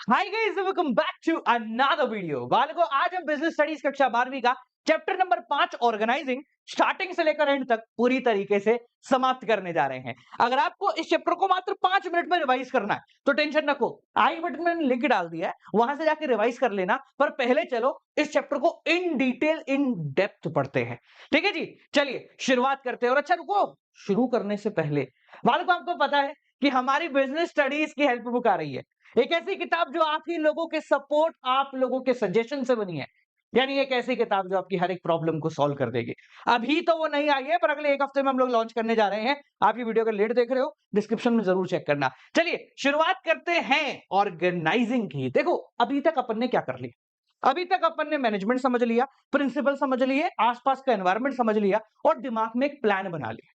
Hi guys, welcome back to another video. बालकों, आज हम बिजनेस स्टडीज कक्षा 12वीं का चैप्टर नंबर 5 ऑर्गेनाइजिंग स्टार्टिंग से लेकर एंड तक पूरी तरीके से समाप्त करने जा रहे हैं। अगर आपको इस चैप्टर को मात्र 5 मिनट में रिवाइज करना है तो टेंशन रखो, आई बटन में लिंक डाल दिया है, वहां से जाके रिवाइज कर लेना। पर पहले चलो इस चैप्टर को इन डिटेल इन डेप्थ पढ़ते हैं। ठीक है जी, चलिए शुरुआत करते हैं। और अच्छा रुको, शुरू करने से पहले बालकों, आपको पता है कि हमारी बिजनेस स्टडीज की हेल्प बुक आ रही है। एक ऐसी किताब जो आप ही लोगों के सपोर्ट, आप लोगों के सजेशन से बनी है। यानी एक ऐसी किताब जो आपकी हर एक प्रॉब्लम को सॉल्व कर देगी। अभी तो वो नहीं आई है, पर अगले एक हफ्ते में हम लोग लॉन्च करने जा रहे हैं। आप ये वीडियो का लेट देख रहे हो, डिस्क्रिप्शन में जरूर चेक करना। चलिए शुरुआत करते हैं ऑर्गेनाइजिंग की। देखो, अभी तक अपन ने क्या कर लिया। अभी तक अपन ने मैनेजमेंट समझ लिया, प्रिंसिपल समझ लिए, आसपास का एनवायरमेंट समझ लिया और दिमाग में एक प्लान बना लिया।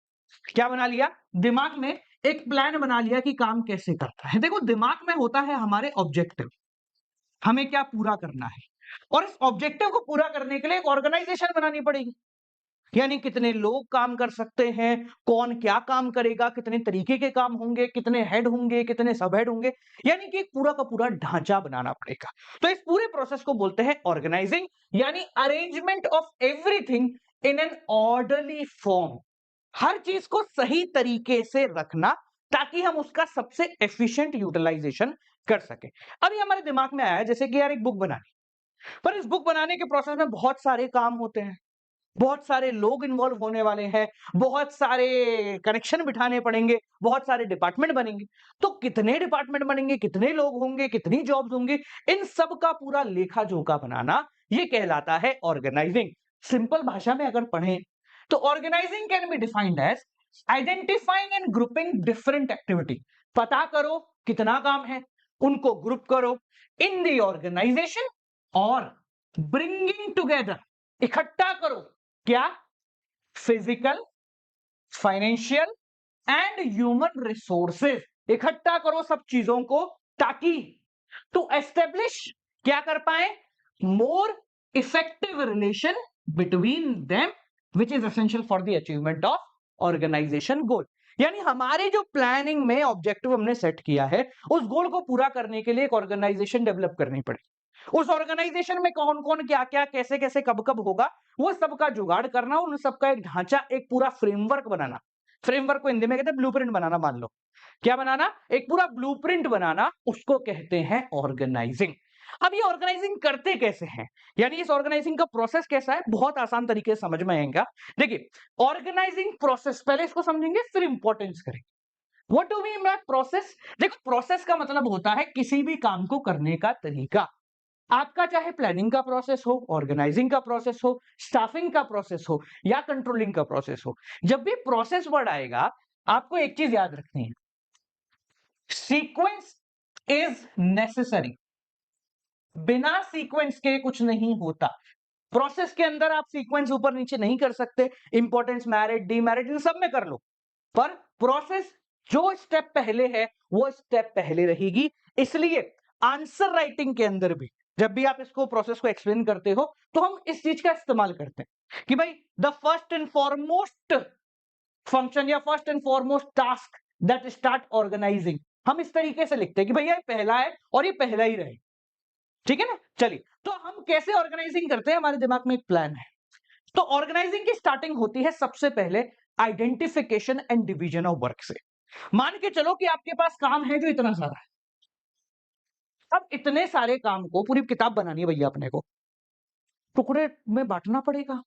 क्या बना लिया? दिमाग में एक प्लान बना लिया कि काम कैसे करता है। देखो, दिमाग में होता है हमारे ऑब्जेक्टिव, हमें क्या पूरा करना है। और इस ऑब्जेक्टिव को पूरा करने के लिए एक ऑर्गेनाइजेशन बनानी पड़ेगी। यानी कितने लोग काम कर सकते हैं, कौन क्या काम करेगा, कितने तरीके के काम होंगे, कितने हेड होंगे, कितने सब हेड होंगे। यानी कि एक पूरा का पूरा ढांचा बनाना पड़ेगा। तो इस पूरे प्रोसेस को बोलते हैं ऑर्गेनाइजिंग, यानी arrangement of everything in an orderly form. हर चीज को सही तरीके से रखना ताकि हम उसका सबसे एफिशिएंट यूटिलाइजेशन कर सके। अभी हमारे दिमाग में आया है जैसे कि यार एक बुक बनानी, पर इस बुक बनाने के प्रोसेस में बहुत सारे काम होते हैं, बहुत सारे लोग इन्वॉल्व होने वाले हैं, बहुत सारे कनेक्शन बिठाने पड़ेंगे, बहुत सारे डिपार्टमेंट बनेंगे। तो कितने डिपार्टमेंट बनेंगे, कितने लोग होंगे, कितनी जॉब्स होंगी, इन सब का पूरा लेखा जोखा बनाना, ये कहलाता है ऑर्गेनाइजिंग। सिंपल भाषा में अगर पढ़ें तो organising can be defined as identifying and grouping different activity. पता करो कितना काम है, उनको ग्रुप करो इन दी ऑर्गेनाइजेशन, और ब्रिंगिंग टुगेदर, इकट्ठा करो क्या? Physical, financial and human resources. इकट्ठा करो सब चीजों को ताकि टू एस्टेब्लिश क्या कर पाए? More effective relation between them which is essential for the achievement of organisation goal. यानी हमारे जो प्लानिंग में ऑब्जेक्टिव हमने सेट किया है, उस गोल को पूरा करने के लिए एक ऑर्गेनाइजेशन डेवलप करनी पड़ेगी। उस ऑर्गेनाइजेशन में कौन कौन क्या क्या कैसे कैसे कब कब होगा, वो सबका जुगाड़ करना, उन सबका एक ढांचा, एक पूरा फ्रेमवर्क बनाना। फ्रेमवर्क को हिंदी में कहते हैं ब्लूप्रिंट बनाना। मान लो क्या बनाना? एक पूरा ब्लूप्रिंट बनाना, उसको कहते हैं ऑर्गेनाइजिंग। अब ये ऑर्गेनाइजिंग करते कैसे हैं, यानी इस ऑर्गेनाइजिंग का प्रोसेस कैसा है, बहुत आसान तरीके से समझ में आएगा। देखिए, ऑर्गेनाइजिंग प्रोसेस पहले इसको समझेंगे, फिर इंपॉर्टेंस करेंगे। What do we mean by process? देखो, प्रोसेस का मतलब होता है किसी भी काम को करने का तरीका। आपका चाहे प्लानिंग का प्रोसेस हो, ऑर्गेनाइजिंग का प्रोसेस हो, स्टाफिंग का प्रोसेस हो या कंट्रोलिंग का प्रोसेस हो, जब भी प्रोसेस वर्ड आएगा, आपको एक चीज याद रखनी है, सीक्वेंस इज नेसेसरी। बिना सीक्वेंस के कुछ नहीं होता। प्रोसेस के अंदर आप सीक्वेंस ऊपर नीचे नहीं कर सकते, इंपॉर्टेंस, मैरिट, डीमेरिट, इन सब में कर लो, पर प्रोसेस जो स्टेप पहले है वो स्टेप पहले रहेगी। इसलिए आंसर राइटिंग के अंदर भी जब भी आप इसको प्रोसेस को एक्सप्लेन करते हो तो हम इस चीज का इस्तेमाल करते हैं कि भाई the first and foremost function या first and foremost task that start organising, हम इस तरीके से लिखते हैं कि भैया ये पहला है और ये पहला ही रहे। ठीक है ना? चलिए, तो हम कैसे ऑर्गेनाइजिंग करते हैं, हमारे दिमाग में एक प्लान है। तो ऑर्गेनाइजिंग की स्टार्टिंग होती है सबसे पहले identification and division of work से। मान के चलो कि आपके पास काम है जो इतना सारा है। अब इतने सारे काम को पूरी किताब बनानी है भैया, अपने को टुकड़े में बांटना पड़ेगा।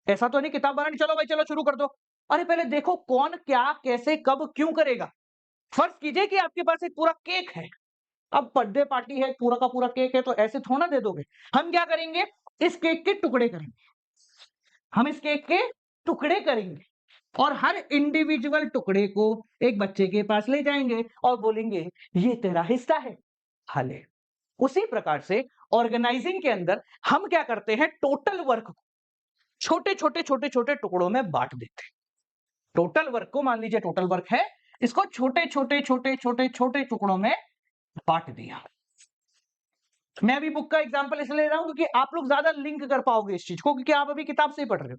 ऐसा तो नहीं किताब बनानी, चलो भाई चलो शुरू कर दो। अरे पहले देखो कौन क्या कैसे कब क्यों करेगा। फर्ज कीजिए कि आपके पास एक पूरा केक है। अब बर्थडे पार्टी है, पूरा का पूरा केक है, तो ऐसे थोड़ा दे दोगे। हम क्या करेंगे? इस केक के टुकड़े करेंगे। हम इस केक के टुकड़े करेंगे और हर इंडिविजुअल टुकड़े को एक बच्चे के पास ले जाएंगे और बोलेंगे ये तेरा हिस्सा है, खा ले। उसी प्रकार से ऑर्गेनाइजिंग के अंदर हम क्या करते हैं? टोटल वर्क को छोटे छोटे छोटे छोटे टुकड़ों में बांट देते हैं। टोटल वर्क को, मान लीजिए टोटल वर्क है, इसको छोटे छोटे छोटे छोटे छोटे टुकड़ों में बांट दिया। मैं अभी बुक का एग्जांपल इसलिए ले रहा हूं क्योंकि आप लोग ज्यादा लिंक कर पाओगे इस चीज को, क्योंकि आप अभी किताब से ही पढ़ रहे हो।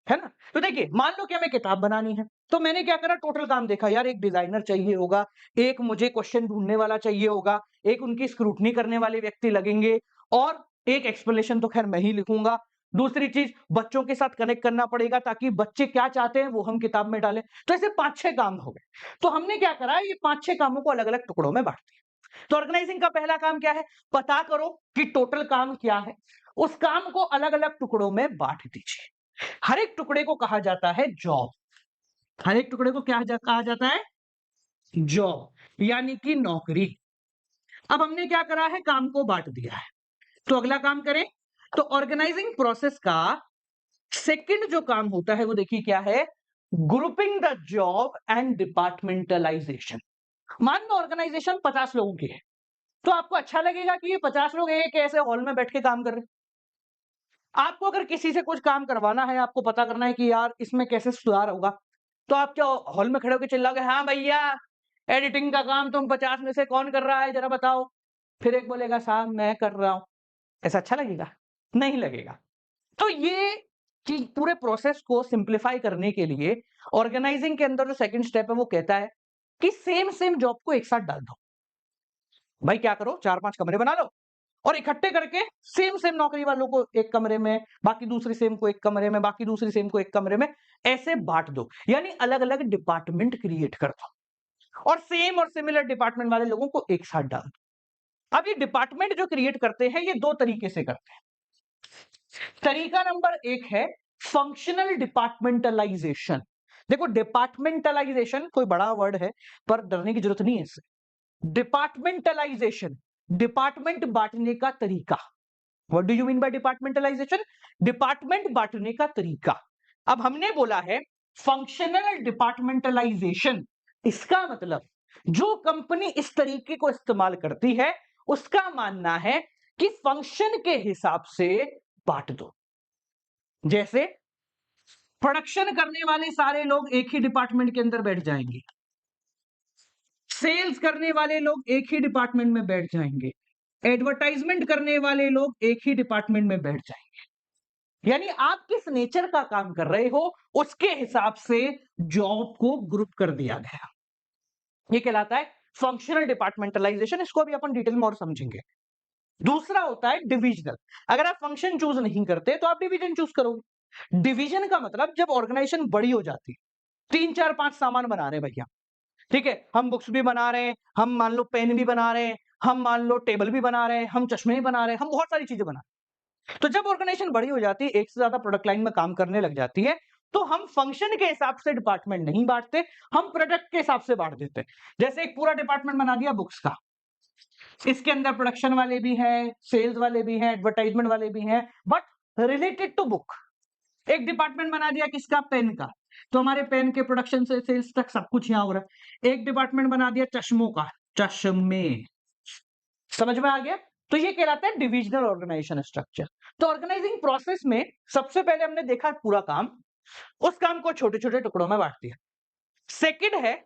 है ना? तो देखिए, मान लो कि हमें किताब बनानी है, तो मैंने क्या करा, टोटल काम देखा, यार एक डिजाइनर चाहिए होगा, एक मुझे क्वेश्चन ढूँढने वाला चाहिए होगा, एक उनकी स्क्रूटनी करने वाले व्यक्ति लगेंगे और एक एक्सप्लेनेशन तो खैर मैं ही लिखूँगा। दूसरी चीज़, बच्चों के साथ कनेक्ट करना पड़ेगा ताकि बच्चे क्या चाहते हैं वो हम किताब में डालें। तो ऐसे 5-6 काम हो गए। तो हमने क्या करा, ये 5-6 कामों को अलग-अलग टुकड़ों में बाँट दिया। तो ऑर्गेनाइजिंग का पहला काम क्या है? पता करो कि टोटल काम क्या है। उस काम को अलग-अलग टुकड़ों में बाँट दीजिए। हर एक टुकड़े को कहा जाता है जॉब। हर एक टुकड़े को कहा जाता है जॉब, यानी कि नौकरी। अब हमने क्या करा है, काम को बांट दिया है। तो अगला काम करें। तो ऑर्गेनाइजिंग प्रोसेस का सेकंड जो काम होता है वो देखिए क्या है, grouping the job and departmentalisation. मान लो ऑर्गेनाइजेशन 50 लोगों की है, तो आपको अच्छा लगेगा कि ये 50 लोग एक ऐसे हॉल में बैठ के काम कर रहे हैं। आपको अगर किसी से कुछ काम करवाना है, आपको पता करना है कि यार इसमें कैसे सुधार होगा, तो आप क्या हॉल में खड़े होके चिल्लाओगे, हाँ भैया एडिटिंग का काम तुम 50 में से कौन कर रहा है जरा बताओ। फिर एक बोलेगा साहब मैं कर रहा हूं। ऐसा अच्छा लगेगा? नहीं लगेगा। तो ये चीज पूरे प्रोसेस को सिंप्लीफाई करने के लिए ऑर्गेनाइजिंग के अंदर जो सेकंड स्टेप है वो कहता है कि सेम सेम जॉब को एक साथ डाल दो। भाई क्या करो, 4-5 कमरे बना लो और इकट्ठे करके सेम सेम नौकरी वालों को एक कमरे में, बाकी दूसरी सेम को एक कमरे में, बाकी दूसरी सेम को एक कमरे में, ऐसे बांट दो। यानी अलग अलग डिपार्टमेंट क्रिएट कर दो और सेम और सिमिलर डिपार्टमेंट वाले लोगों को एक साथ डाल दो। अब ये डिपार्टमेंट जो क्रिएट करते हैं ये दो तरीके से करते हैं। तरीका नंबर एक है फंक्शनल डिपार्टमेंटलाइजेशन। देखो डिपार्टमेंटलाइजेशन कोई बड़ा वर्ड है पर डरने की जरूरत नहीं है इससे। डिपार्टमेंटलाइजेशन, डिपार्टमेंट बांटने का तरीका। What do you mean by departmentalisation? Department बांटने का तरीका। अब हमने बोला है फंक्शनल डिपार्टमेंटलाइजेशन, इसका मतलब जो कंपनी इस तरीके को इस्तेमाल करती है उसका मानना है कि फंक्शन के हिसाब से बांट दो। जैसे प्रोडक्शन करने वाले सारे लोग एक ही डिपार्टमेंट के अंदर बैठ जाएंगे, सेल्स करने वाले लोग एक ही डिपार्टमेंट में बैठ जाएंगे, एडवर्टाइजमेंट करने वाले लोग एक ही डिपार्टमेंट में बैठ जाएंगे। यानी आप किस नेचर का काम कर रहे हो उसके हिसाब से जॉब को ग्रुप कर दिया गया। ये कहलाता है फंक्शनल डिपार्टमेंटलाइजेशन। इसको भी अपन डिटेल में और समझेंगे। दूसरा होता है डिविजनल। अगर आप फंक्शन चूज नहीं करते तो आप डिवीजन चूज करोगे। डिवीजन का मतलब जब ऑर्गेनाइजेशन बड़ी हो जाती है, 3-4-5 सामान बना रहे हैं भैया, ठीक है, हम बुक्स भी बना रहे हैं, हम मान लो पेन भी बना रहे हैं, हम मान लो टेबल भी बना रहे हैं, हम चश्मे भी बना रहे हैं, हम बहुत सारी चीजें बना रहे हैं। तो जब ऑर्गेनाइजेशन बड़ी हो जाती है, एक से ज्यादा प्रोडक्ट लाइन में काम करने लग जाती है, तो हम फंक्शन के हिसाब से डिपार्टमेंट नहीं बांटते, हम प्रोडक्ट के हिसाब से बांट देते हैं। जैसे एक पूरा डिपार्टमेंट बना दिया बुक्स का, इसके अंदर प्रोडक्शन वाले भी हैं, सेल्स वाले भी हैं, एडवर्टाइजमेंट वाले भी हैं, बट रिलेटेड टू बुक। एक डिपार्टमेंट बना दिया किसका, पेन का, तो हमारे पेन के प्रोडक्शन से सेल्स तक सब कुछ यहां हो रहा है। एक डिपार्टमेंट बना दिया चश्मों का, चश्मे। समझ में आ गया? तो ये कहलाता है डिविजनल ऑर्गेनाइजेशन स्ट्रक्चर। तो ऑर्गेनाइजिंग प्रोसेस में सबसे पहले हमने देखा पूरा काम, उस काम को छोटे छोटे टुकड़ों में बांट दिया। सेकंड है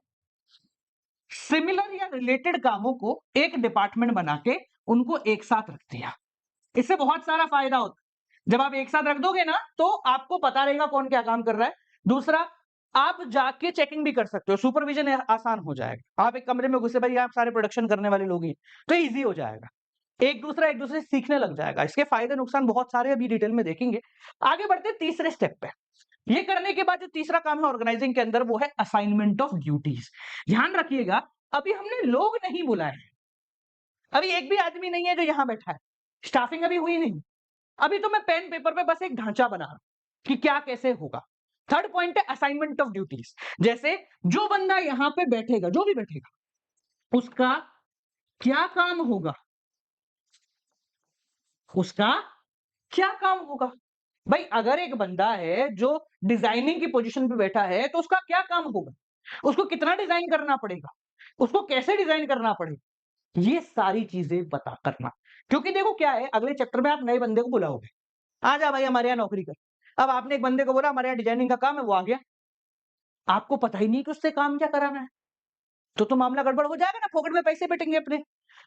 सिमिलर या रिलेटेड कामों को एक डिपार्टमेंट बना के उनको एक साथ रख दिया। इससे बहुत सारा फायदा होता है। जब आप एक साथ रख दोगे ना तो आपको पता रहेगा कौन क्या काम कर रहा है। दूसरा, आप जाके चेकिंग भी कर सकते हो, सुपरविजन आसान हो जाएगा। आप एक कमरे में घुसे, भाई आप सारे प्रोडक्शन करने वाले लोग ही, तो इजी हो जाएगा। एक दूसरे से सीखने लग जाएगा। इसके फायदे नुकसान बहुत सारे अभी डिटेल में देखेंगे। आगे बढ़ते तीसरे स्टेप पे। ये करने के बाद जो तीसरा काम है ऑर्गेनाइजिंग के अंदर वो है असाइनमेंट ऑफ ड्यूटीज। ध्यान रखिएगा, अभी हमने लोग नहीं बुलाए, अभी एक भी आदमी नहीं है जो यहां बैठा है, स्टाफिंग अभी हुई नहीं। अभी तो मैं पेन पेपर पे बस एक ढांचा बना रहा हूं कि क्या कैसे होगा। थर्ड पॉइंट है असाइनमेंट ऑफ ड्यूटीज। जैसे जो बंदा यहां पे बैठेगा, जो भी बैठेगा, उसका क्या काम होगा, उसका क्या काम होगा। भाई अगर एक बंदा है जो डिजाइनिंग की पोजीशन पे बैठा है तो उसका क्या काम होगा, उसको कितना डिजाइन करना पड़ेगा, उसको कैसे डिजाइन करना पड़ेगा, ये सारी चीजें बता करना। क्योंकि देखो क्या है, अगले चैप्टर में आप नए बंदे को बुलाओगे, आ जा भाई हमारे यहाँ नौकरी कर। अब आपने एक बंदे को बोला हमारे यहाँ डिजाइनिंग का काम है, वो आ गया, आपको पता ही नहीं कि उससे काम क्या कराना है, तो मामला गड़बड़ हो जाएगा ना, फोकट में पैसे बैठेंगे अपने।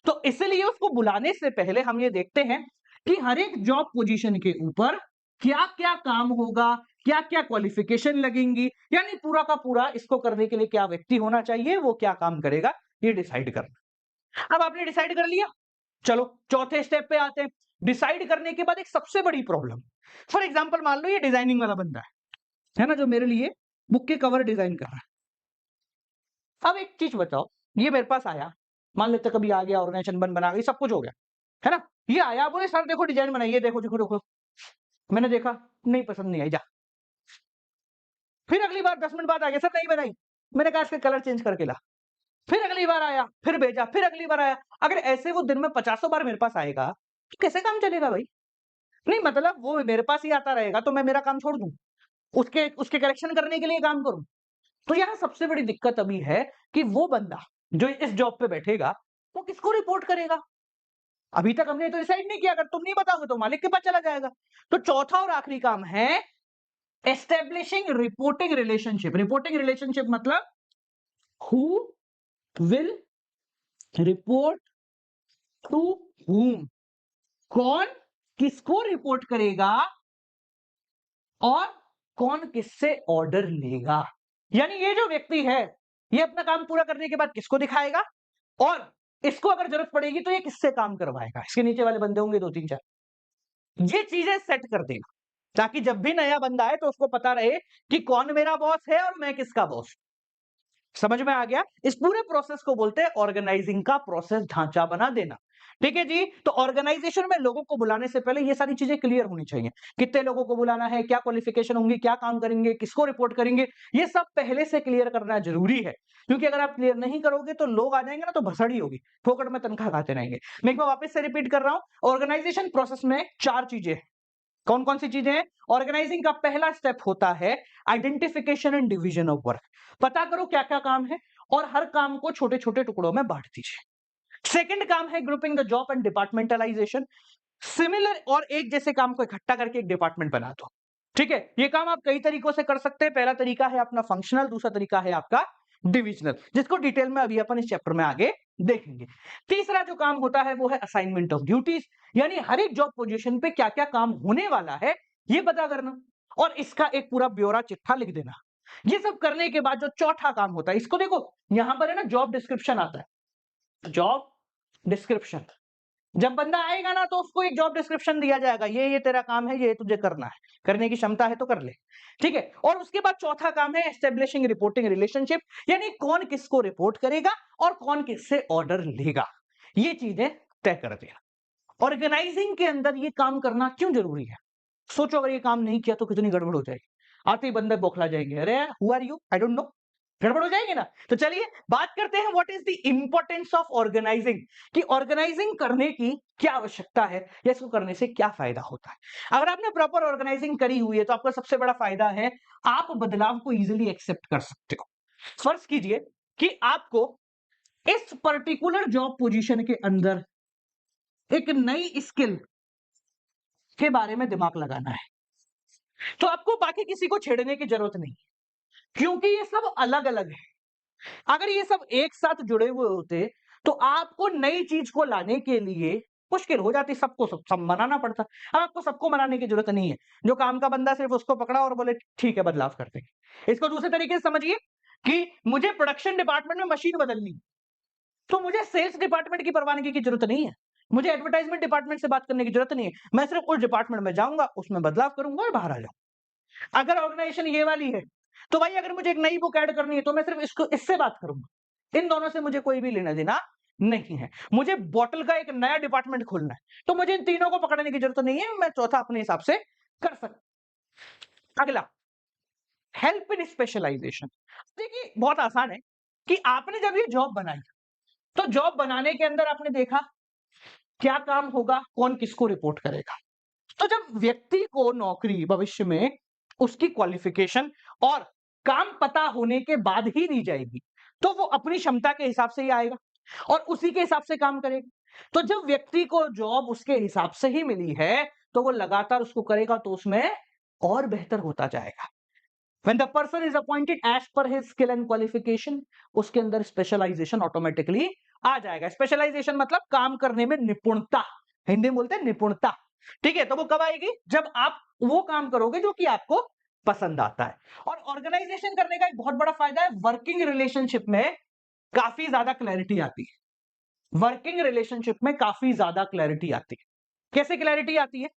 तो इसलिए उसको बुलाने से पहले हम ये देखते हैं कि हर एक जॉब पोजीशन के ऊपर क्या क्या काम होगा, क्या क्या क्वालिफिकेशन लगेंगी, यानी पूरा का पूरा इसको करने के लिए क्या व्यक्ति होना चाहिए, वो क्या काम करेगा, ये डिसाइड करना। अब आपने डिसाइड कर लिया, चलो चौथे स्टेप पे आते हैं। डिसाइड करने के बाद एक सबसे बड़ी प्रॉब्लम, फॉर एग्जांपल मान लो ये डिजाइनिंग वाला बंदा है ना, जो मेरे लिए बुक के कवर डिजाइन कर रहा है। अब एक चीज बताओ, ये मेरे पास आया, मान लेते कभी आ गया, ऑर्गेनाइजेशन बना गई, सब कुछ हो गया, है ना, ये आया, बोले सर देखो डिजाइन बनाइए, देखो देखो देखो, मैंने देखा, नहीं पसंद नहीं आई, जा। फिर अगली बार 10 मिनट बाद आ गया, सर नहीं बनाई, मैंने कहा इसके कलर चेंज करके ला। फिर अगली बार आया, फिर भेजा, फिर अगली बार आया। अगर ऐसे वो दिन में 50 बार मेरे पास आएगा, तो कैसे काम चलेगा भाई? नहीं मतलब वो मेरे पास ही आता रहेगा तो मैं मेरा काम छोड़ दूं, उसके उसके करेक्शन करने के लिए काम करूं। तो यहाँ सबसे बड़ी दिक्कत अभी है कि वो बंदा जो इस जॉब पे बैठेगा, वो किसको रिपोर्ट करेगा? अभी तक हमने तो डिसाइड नहीं किया, अगर तुम नहीं बताओगे तो मालिक के पास चला जाएगा। तो चौथा और आखिरी काम है establishing reporting relationship. Reporting relationship मतलब who will report to whom, कौन किसको रिपोर्ट करेगा और कौन किससे ऑर्डर लेगा। यानी ये जो व्यक्ति है, ये अपना काम पूरा करने के बाद किसको दिखाएगा और इसको अगर जरूरत पड़ेगी तो ये किससे काम करवाएगा। इसके नीचे वाले बंदे होंगे 2 3 4, ये चीजें सेट कर देगा ताकि जब भी नया बंदा आए तो उसको पता रहे कि कौन मेरा बॉस है और मैं किसका बॉस। समझ में आ गया? इस पूरे प्रोसेस को बोलते हैं ऑर्गेनाइजिंग का प्रोसेस, ढांचा बना देना। ठीक है जी। तो ऑर्गेनाइजेशन में लोगों को बुलाने से पहले ये सारी चीजें क्लियर होनी चाहिए, कितने लोगों को बुलाना है, क्या क्वालिफिकेशन होंगी, क्या काम करेंगे, किसको रिपोर्ट करेंगे, ये सब पहले से क्लियर करना जरूरी है। क्योंकि अगर आप क्लियर नहीं करोगे तो लोग आ जाएंगे ना, तो भसड़ी होगी, फोकट में तनख्वाह खाते रहेंगे। मैं एक बार वापस से रिपीट कर रहा हूं, ऑर्गेनाइजेशन प्रोसेस में 4 चीजें हैं। कौन कौन सी चीजें हैं? ऑर्गेनाइजिंग का पहला स्टेप होता है identification and division of work. पता करो क्या क्या काम है और हर काम को छोटे छोटे टुकड़ों में बांट दीजिए। सेकंड काम है grouping the job and departmentalisation. Similar और एक जैसे काम को इकट्ठा करके एक डिपार्टमेंट बना दो। ठीक है, ये काम आप कई तरीकों से कर सकते हैं। पहला तरीका है अपना फंक्शनल, दूसरा तरीका है आपका डिविजनल, जिसको डिटेल में अभी अपन इस चैप्टर में आगे देखेंगे। तीसरा जो काम होता है वो है असाइनमेंट ऑफ ड्यूटीज, यानी हर एक जॉब पोजीशन पे क्या क्या काम होने वाला है ये पता करना और इसका एक पूरा ब्यौरा चिट्ठा लिख देना। ये सब करने के बाद जो चौथा काम होता है, इसको देखो, यहां पर है ना जॉब डिस्क्रिप्शन आता है। जॉब डिस्क्रिप्शन, जब बंदा आएगा ना तो उसको एक जॉब डिस्क्रिप्शन दिया जाएगा, ये तेरा काम है, ये तुझे करना है, करने की क्षमता है तो कर ले। ठीक है, और उसके बाद चौथा काम है एस्टेब्लिशिंग रिपोर्टिंग रिलेशनशिप, यानी कौन किसको रिपोर्ट करेगा और कौन किससे ऑर्डर लेगा, ये चीजें तय कर देना। ऑर्गेनाइजिंग के अंदर ये काम करना क्यों जरूरी है? सोचो अगर ये काम नहीं किया तो कितनी गड़बड़ हो जाएगी। आते ही बंदे बौखला जाएंगे, अरे who are you, I don't know, गड़बड़ हो जाएगी ना। तो चलिए बात करते हैं what is the importance of organising, कि ऑर्गेनाइजिंग करने की क्या आवश्यकता है या इसको करने से क्या फायदा होता है। अगर आपने प्रॉपर ऑर्गेनाइजिंग करी हुई है तो आपका सबसे बड़ा फायदा है आप बदलाव को इजीली एक्सेप्ट कर सकते हो। फर्ज कीजिए कि आपको इस पर्टिकुलर जॉब पोजीशन के अंदर एक नई स्किल के बारे में दिमाग लगाना है, तो आपको बाकी किसी को छेड़ने की जरूरत नहीं, क्योंकि ये सब अलग अलग है। अगर ये सब एक साथ जुड़े हुए होते तो आपको नई चीज को लाने के लिए मुश्किल हो जाती, सबको सब मनाना पड़ता। अब आपको सबको मनाने की जरूरत नहीं है, जो काम का बंदा सिर्फ उसको पकड़ा और बोले ठीक है बदलाव करते हैं। इसको दूसरे तरीके से समझिए कि मुझे प्रोडक्शन डिपार्टमेंट में मशीन बदलनी, तो मुझे सेल्स डिपार्टमेंट की परवानगी की जरूरत नहीं है, मुझे एडवर्टाइजमेंट डिपार्टमेंट से बात करने की जरूरत नहीं है, मैं सिर्फ उस डिपार्टमेंट में जाऊंगा, उसमें बदलाव करूंगा और बाहर आ जाऊंगा। अगर ऑर्गेनाइजेशन ये वाली है तो भाई अगर मुझे एक नई बुक ऐड करनी है तो मैं सिर्फ इसको इससे बात करूंगा, इन दोनों से मुझे कोई भी लेना देना नहीं है। मुझे बॉटल का एक नया डिपार्टमेंट खोलना है तो मुझे इन तीनों को पकड़ने की जरूरत नहीं है, मैं चौथा अपने हिसाब से कर सकता। अगला हेल्प इन स्पेशलाइजेशन। देखिए बहुत आसान है कि आपने जब ये जॉब बनाई तो जॉब बनाने के अंदर आपने देखा क्या काम होगा, कौन किसको रिपोर्ट करेगा। तो जब व्यक्ति को नौकरी भविष्य में उसकी क्वालिफिकेशन और काम पता होने के बाद ही दी जाएगी, तो वो अपनी क्षमता के हिसाब से ही आएगा और उसी के हिसाब से काम करेगा। तो जब व्यक्ति को जॉब उसके हिसाब से ही मिली है तो वो लगातार उसको करेगा तो उसमें और बेहतर होता जाएगा। When the person is appointed as per his skill and qualification, उसके अंदर स्पेशलाइजेशन ऑटोमेटिकली आ जाएगा। स्पेशलाइजेशन मतलब काम करने में निपुणता, हिंदी में बोलते हैं निपुणता। ठीक है, तो वो कब आएगी? जब आप वो काम करोगे जो कि आपको पसंद आता है। और ऑर्गेनाइजेशन करने का एक बहुत बड़ा फायदा है, वर्किंग रिलेशनशिप में काफी ज्यादा क्लैरिटी आती है। वर्किंग रिलेशनशिप में काफी ज्यादा क्लैरिटी आती है। कैसे क्लैरिटी आती है?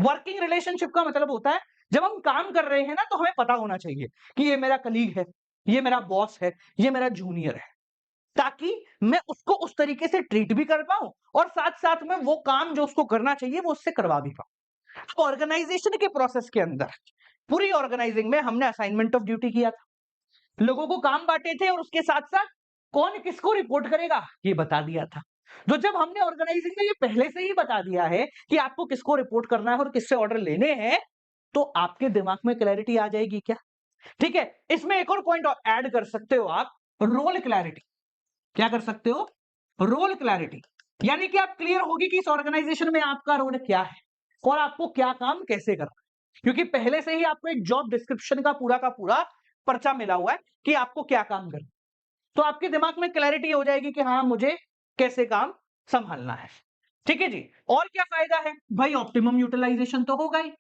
वर्किंग रिलेशनशिप का मतलब होता है जब हम काम कर रहे हैं ना, तो हमें पता होना चाहिए कि ये मेरा कलीग है, ये मेरा बॉस है, ये मेरा जूनियर है, ताकि मैं उसको उस तरीके से ट्रीट भी कर पाऊं और साथ साथ में वो काम जो उसको करना चाहिए वो उससे करवा भी पाऊं। ऑर्गेनाइजेशन के प्रोसेस के अंदर पूरी ऑर्गेनाइजिंग में हमने असाइनमेंट ऑफ ड्यूटी किया था, लोगों को काम बांटे थे और उसके साथ साथ कौन किसको रिपोर्ट करेगा ये बता दिया था। तो जब हमने ऑर्गेनाइजिंग में ये पहले से ही बता दिया है कि आपको किसको रिपोर्ट करना है और किससे ऑर्डर लेने हैं, तो आपके दिमाग में क्लैरिटी आ जाएगी क्या? ठीक है, इसमें एक और पॉइंट ऐड कर सकते हो आप, रोल क्लैरिटी। क्या कर सकते हो? रोल क्लैरिटी, यानी कि आप क्लियर होगी कि इस ऑर्गेनाइजेशन में आपका रोल क्या है और आपको क्या काम कैसे करना है, क्योंकि पहले से ही आपको एक जॉब डिस्क्रिप्शन का पूरा पर्चा मिला हुआ है कि आपको क्या काम करना। तो आपके दिमाग में क्लैरिटी हो जाएगी कि हाँ, मुझे कैसे काम संभालना है। ठीक है जी। और क्या फायदा है भाई? ऑप्टिमम यूटिलाइजेशन तो होगा ही,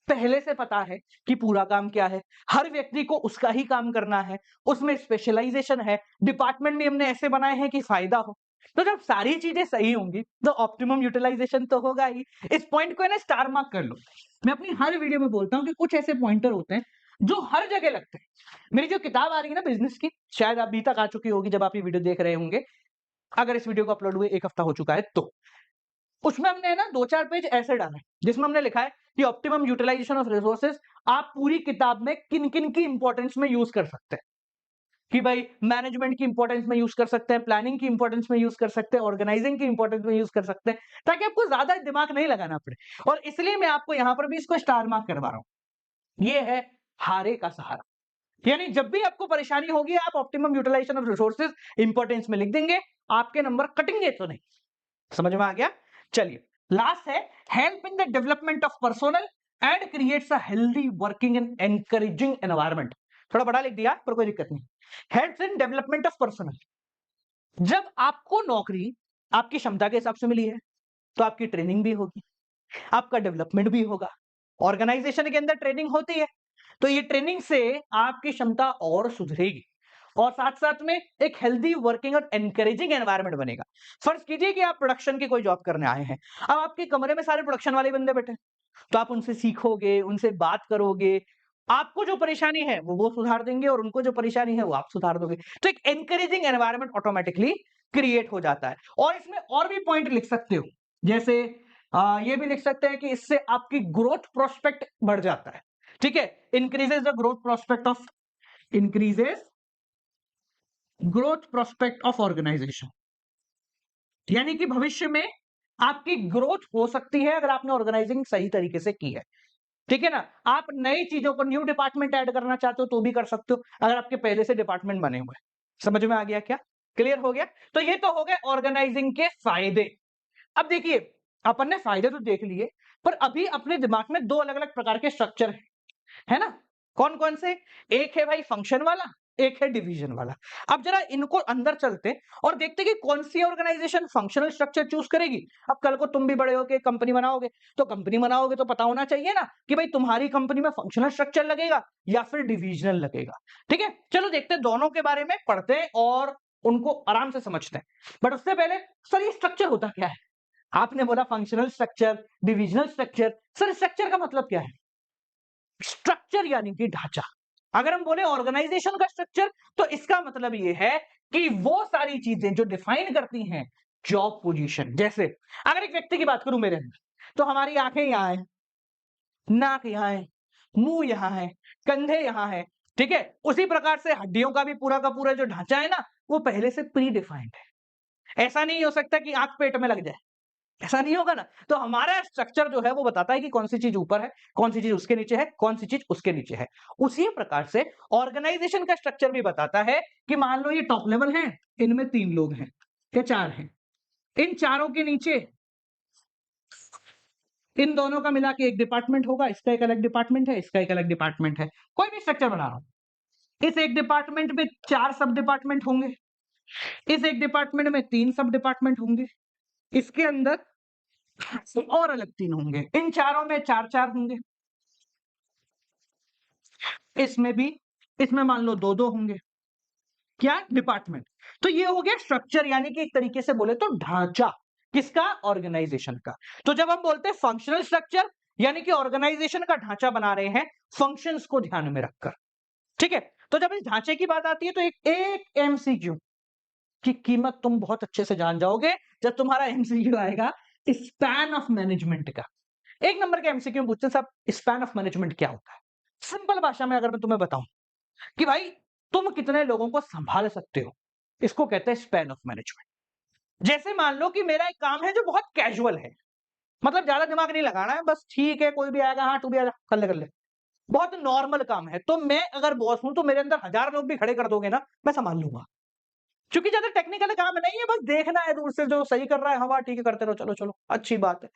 पहले से पता है कि पूरा काम क्या है, हर व्यक्ति को उसका ही काम करना है, उसमें स्पेशलाइजेशन है, डिपार्टमेंट भी हमने ऐसे बनाए हैं कि फायदा हो। तो जब सारी चीजें सही होंगी तो ऑप्टिमम यूटिलाइजेशन तो होगा ही। इस पॉइंट को है ना स्टार मार्क कर लो। मैं अपनी हर वीडियो में बोलता हूं कि कुछ ऐसे पॉइंटर होते हैं जो हर जगह लगते हैं। मेरी जो किताब आ रही है ना बिजनेस की, शायद अभी तक आ चुकी होगी जब आप ये वीडियो देख रहे होंगे, अगर इस वीडियो को अपलोड हुए 1 हफ्ता हो चुका है, तो उसमें हमने ना 2-4 पेज ऐसे डाले जिसमें हमने लिखा है कि ऑप्टिमम यूटिलाइजेशन ऑफ रिसोर्सेज आप पूरी किताब में किन किन की इंपॉर्टेंस में यूज कर सकते हैं। कि भाई मैनेजमेंट की इंपॉर्टेंस में यूज कर सकते हैं, प्लानिंग की इंपॉर्टेंस में यूज कर सकते हैं, ऑर्गेनाइजिंग की इंपॉर्टेंस में यूज कर सकते हैं, ताकि आपको ज्यादा दिमाग नहीं लगाना पड़े। और इसलिए मैं आपको यहां पर भी इसको स्टार मार्क करवा रहा हूं। ये है हारे का सहारा, यानी जब भी आपको परेशानी होगी आप optimum utilisation of resources importance में लिख देंगे, आपके नंबर कटेंगे तो नहीं। समझ में आ गया? चलिए, लास्ट है help in the development of personal and creates a healthy working and encouraging environment. थोड़ा बड़ा लिख दिया पर कोई दिक्कत नहीं। Helps in development of personal, जब आपको नौकरी आपकी क्षमता के हिसाब से मिली है तो आपकी ट्रेनिंग भी होगी, आपका डेवलपमेंट भी होगा। ऑर्गेनाइजेशन के अंदर ट्रेनिंग होती है, तो ये ट्रेनिंग से आपकी क्षमता और सुधरेगी और साथ साथ में एक हेल्दी वर्किंग और एनकरेजिंग एनवायरनमेंट बनेगा। फर्ज कीजिए कि आप प्रोडक्शन की कोई जॉब करने आए हैं, अब आपके कमरे में सारे प्रोडक्शन वाले बंदे बैठे हैं, तो आप उनसे सीखोगे, उनसे बात करोगे, आपको जो परेशानी है वो सुधार देंगे और उनको जो परेशानी है वो आप सुधार दोगे। तो एक एनकरेजिंग एनवायरनमेंट ऑटोमेटिकली क्रिएट हो जाता है। और इसमें और भी पॉइंट लिख सकते हो, जैसे ये भी लिख सकते हैं कि इससे आपकी ग्रोथ प्रोस्पेक्ट बढ़ जाता है। ठीक है, increases the growth prospect of, increases growth prospect of organisation, यानी कि भविष्य में आपकी ग्रोथ हो सकती है अगर आपने ऑर्गेनाइजिंग सही तरीके से की है। ठीक है ना? आप नई चीजों को, न्यू डिपार्टमेंट ऐड करना चाहते हो तो भी कर सकते हो अगर आपके पहले से डिपार्टमेंट बने हुए हैं। समझ में आ गया क्या? क्लियर हो गया? तो ये तो हो गए ऑर्गेनाइजिंग के फायदे। अब देखिए, अपन ने फायदे तो देख लिए, पर अभी अपने दिमाग में दो अलग अलग प्रकार के स्ट्रक्चर है ना? कौन-कौन से? एक है भाई फंक्शन वाला, एक है डिवीजन वाला। अब जरा इनको अंदर चलते हैं और देखते हैं कि कौन सी ऑर्गेनाइजेशन फंक्शनल स्ट्रक्चर चूज करेगी। अब कल को तुम भी बड़े होके कंपनी बनाओगे, तो कंपनी बनाओगे तो पता होना चाहिए ना कि भाई तुम्हारी कंपनी में फंक्शनल स्ट्रक्चर लगेगा या फिर डिविजनल लगेगा। ठीक है? चलो देखते हैं, दोनों के बारे में पढ़ते हैं और उनको आराम से समझते हैं। बट उससे पहले सर ये स्ट्रक्चर होता क्या है? आपने बोला functional structure, divisional structure, sir structure का मतलब क्या है? स्ट्रक्चर यानी कि ढांचा। अगर हम बोले ऑर्गेनाइजेशन का स्ट्रक्चर, तो इसका मतलब यह है कि वो सारी चीजें जो डिफाइन करती हैं जॉब पोजीशन। जैसे अगर एक व्यक्ति की बात करूं मेरे अंदर, तो हमारी आंखें यहां है, नाक यहां है, मुंह यहां है, कंधे यहां है। ठीक है, उसी प्रकार से हड्डियों का भी पूरा का पूरा जो ढांचा है ना, वो पहले से प्री डिफाइंड है। ऐसा नहीं हो सकता कि आंख पेट में लग जाए, ऐसा नहीं होगा ना। तो हमारा स्ट्रक्चर जो है वो बताता है कि कौन सी चीज ऊपर है, कौन सी चीज उसके नीचे है, कौन सी चीज उसके नीचे है। उसी प्रकार से ऑर्गेनाइजेशन का स्ट्रक्चर भी बताता है कि मान लो ये टॉप लेवल है, इनमें 3 लोग हैं या 4 हैं, इन चारों के नीचे इन दोनों का मिला के एक डिपार्टमेंट होगा, इसका एक अलग डिपार्टमेंट है, इसका एक अलग डिपार्टमेंट है। कोई भी स्ट्रक्चर बना रहा हूं, इस एक डिपार्टमेंट में 4 सब डिपार्टमेंट होंगे, इस एक डिपार्टमेंट में 3 सब डिपार्टमेंट होंगे, इसके अंदर और अलग 3 होंगे, इन चारों में 4-4 होंगे। इसमें भी, इसमें मान लो 2-2 होंगे। क्या? डिपार्टमेंट। तो ये हो गया स्ट्रक्चर, यानी कि एक तरीके से बोले तो ढांचा, किसका? ऑर्गेनाइजेशन का। तो जब हम बोलते हैं फंक्शनल स्ट्रक्चर, यानी कि ऑर्गेनाइजेशन का ढांचा बना रहे हैं फंक्शंस को ध्यान में रखकर। ठीक है? तो जब इस ढांचे की बात आती है तो एक एमसीक्यू की कीमत तुम बहुत अच्छे से जान जाओगे जब तुम्हारा एमसीक्यू आएगा स्पैन ऑफ मैनेजमेंट का। एक नंबर के एमसीक्यू पूछते हैं साहब, स्पैन ऑफ मैनेजमेंट क्या होता है? सिंपल भाषा में अगर मैं तुम्हें बताऊं कि भाई तुम कितने लोगों को संभाल सकते हो, इसको कहते हैं स्पैन ऑफ मैनेजमेंट। जैसे मान लो कि मेरा एक काम है जो बहुत कैजुअल है, मतलब ज्यादा दिमाग नहीं लगाना है, बस ठीक है कोई भी आएगा, हाँ तू भी आजा, कर ले, बहुत नॉर्मल काम है। तो मैं अगर बॉस हूं तो मेरे अंदर 1000 लोग भी खड़े कर दोगे ना, मैं संभाल लूंगा, क्योंकि ज्यादा टेक्निकल काम नहीं है, बस देखना है दूर से जो सही कर रहा है, हवा ठीक है करते रहो, चलो चलो अच्छी बात है,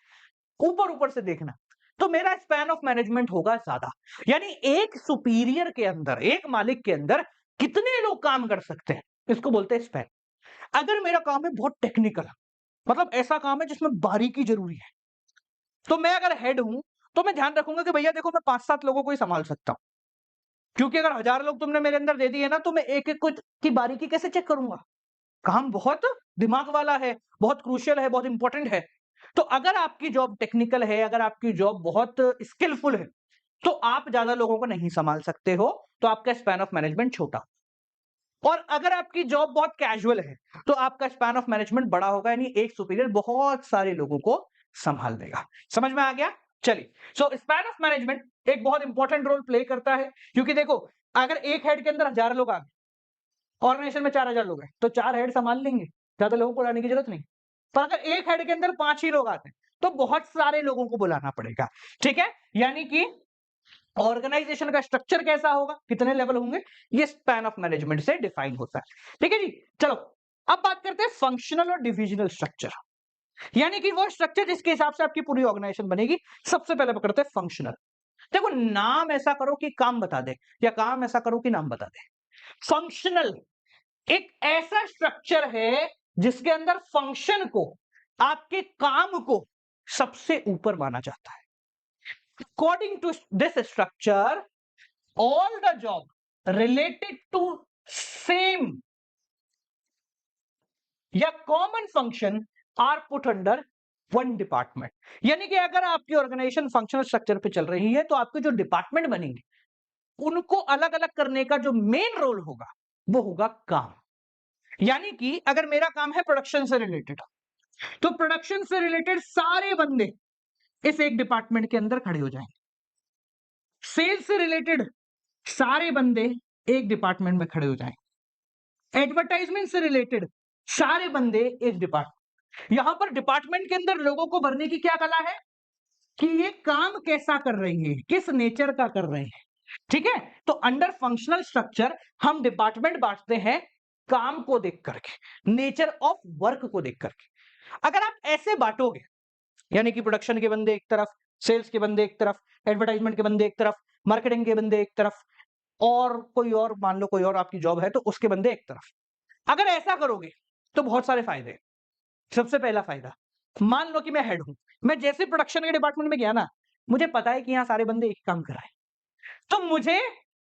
ऊपर ऊपर से देखना। तो मेरा स्पैन ऑफ मैनेजमेंट होगा ज्यादा, यानी एक सुपीरियर के अंदर, एक मालिक के अंदर कितने लोग काम कर सकते हैं, इसको बोलते हैं स्पैन। अगर मेरा काम है बहुत टेक्निकल, मतलब ऐसा काम है जिसमें बारीकी जरूरी है, तो मैं अगर हेड हूं तो मैं ध्यान रखूंगा कि भैया देखो मैं 5-7 लोगों को ही संभाल सकता हूं, क्योंकि अगर 1000 लोग तुमने मेरे अंदर दे दिए ना तो मैं एक एक कुछ की बारीकी कैसे चेक करूंगा? काम बहुत दिमाग वाला है, बहुत क्रूशियल है, बहुत इंपॉर्टेंट है। तो अगर आपकी जॉब टेक्निकल है, अगर आपकी जॉब बहुत स्किलफुल है, तो आप ज्यादा लोगों को नहीं संभाल सकते हो, तो आपका स्पैन ऑफ मैनेजमेंट छोटा। और अगर आपकी जॉब बहुत कैजुअल है, तो आपका स्पैन ऑफ मैनेजमेंट बड़ा होगा, यानी एक सुपीरियर बहुत सारे लोगों को संभाल देगा। समझ में आ गया? चलिए, सो स्पैन ऑफ मैनेजमेंट एक बहुत इंपॉर्टेंट रोल प्ले करता है, क्योंकि देखो अगर एक हेड के अंदर 1000 लोग आ गए, ऑर्गेनाइजेशन में 4000 लोग हैं, तो 4 हेड संभाल लेंगे, ज्यादा लोगों को लाने की जरूरत नहीं। पर अगर एक हेड के अंदर 5 ही लोग आते हैं, तो बहुत सारे लोगों को बुलाना पड़ेगा। ठीक है? यानी कि ऑर्गेनाइजेशन का स्ट्रक्चर कैसा होगा, कितने लेवल होंगे, ये स्पैन ऑफ मैनेजमेंट से डिफाइन होता है। ठीक है जी? चलो अब बात करते हैं फंक्शनल और डिविजनल स्ट्रक्चर, यानी कि वो स्ट्रक्चर जिसके हिसाब से आपकी पूरी ऑर्गेनाइजेशन बनेगी। सबसे पहले पकड़ते हैं फंक्शनल। देखो नाम ऐसा करो कि काम बता दे, या काम ऐसा करो कि नाम बता दे। फंक्शनल एक ऐसा स्ट्रक्चर है जिसके अंदर फंक्शन को, आपके काम को सबसे ऊपर माना जाता है। According to this structure, all the job related to same या common function are put under one department. यानी कि अगर आपकी ऑर्गेनाइजेशन फंक्शनल स्ट्रक्चर पे चल रही है, तो आपके जो डिपार्टमेंट बनेंगे उनको अलग अलग करने का जो मेन रोल होगा वो होगा काम। यानी कि अगर मेरा काम है प्रोडक्शन से रिलेटेड, तो प्रोडक्शन से रिलेटेड सारे बंदे इस एक डिपार्टमेंट के अंदर खड़े हो जाएंगे। सेल्स से रिलेटेड सारे बंदे एक डिपार्टमेंट में खड़े हो जाएंगे। एडवर्टाइजमेंट से रिलेटेड सारे बंदे एक डिपार्टमेंट। यहां पर डिपार्टमेंट के अंदर लोगों को भरने की क्या कला है कि ये काम कैसा कर रही है, किस नेचर का कर रहे हैं। ठीक है? तो अंडर फंक्शनल स्ट्रक्चर हम डिपार्टमेंट बांटते हैं काम को देख करके, नेचर ऑफ वर्क को देख करके। अगर आप ऐसे बांटोगे, यानी कि प्रोडक्शन के बंदे एक तरफ, सेल्स के बंदे एक तरफ, एडवर्टाइजमेंट के बंदे एक तरफ, मार्केटिंग के बंदे एक तरफ, और कोई और मान लो कोई और आपकी जॉब है तो उसके बंदे एक तरफ, अगर ऐसा करोगे तो बहुत सारे फायदे। सबसे पहला फायदा, मान लो कि मैं हेड हूं, मैं जैसे प्रोडक्शन के डिपार्टमेंट में गया ना, मुझे पता है कि यहां सारे बंदे एक काम कर रहे हैं, तो मुझे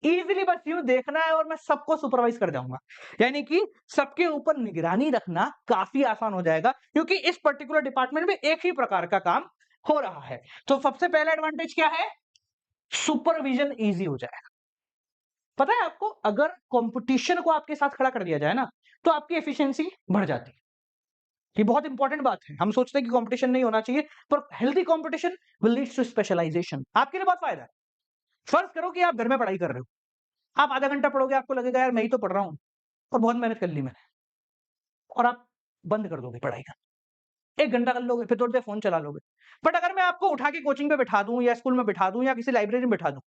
इजीली बस यूं देखना है और मैं सबको सुपरवाइज कर जाऊंगा। यानी कि सबके ऊपर निगरानी रखना काफी आसान हो जाएगा, क्योंकि इस पर्टिकुलर डिपार्टमेंट में एक ही प्रकार का काम हो रहा है। तो सबसे पहला एडवांटेज क्या है? सुपरविजन इजी हो जाएगा। पता है आपको, अगर कंपटीशन को आपके साथ खड़ा कर दिया जाए ना, तो आपकी एफिशिएंसी बढ़ जाती है। ये बहुत इंपॉर्टेंट बात है। हम सोचते हैं कि कंपटीशन नहीं होना चाहिए, पर healthy competition will lead to specialisation. आपके लिए बहुत फायदा है। फर्ज करो कि आप घर में पढ़ाई कर रहे हो, आप आधा घंटा पढ़ोगे, आपको लगेगा यार मैं ही तो पढ़ रहा हूं और बहुत मेहनत कर ली मैंने, और आप बंद कर दोगे पढ़ाई का, 1 घंटा कर लोगे, फिर थोड़ी देर फोन चला लोगे। बट अगर मैं आपको उठा के कोचिंग पे बैठा दूं, या स्कूल में बैठा दूं, या किसी लाइब्रेरी में बैठा दूं,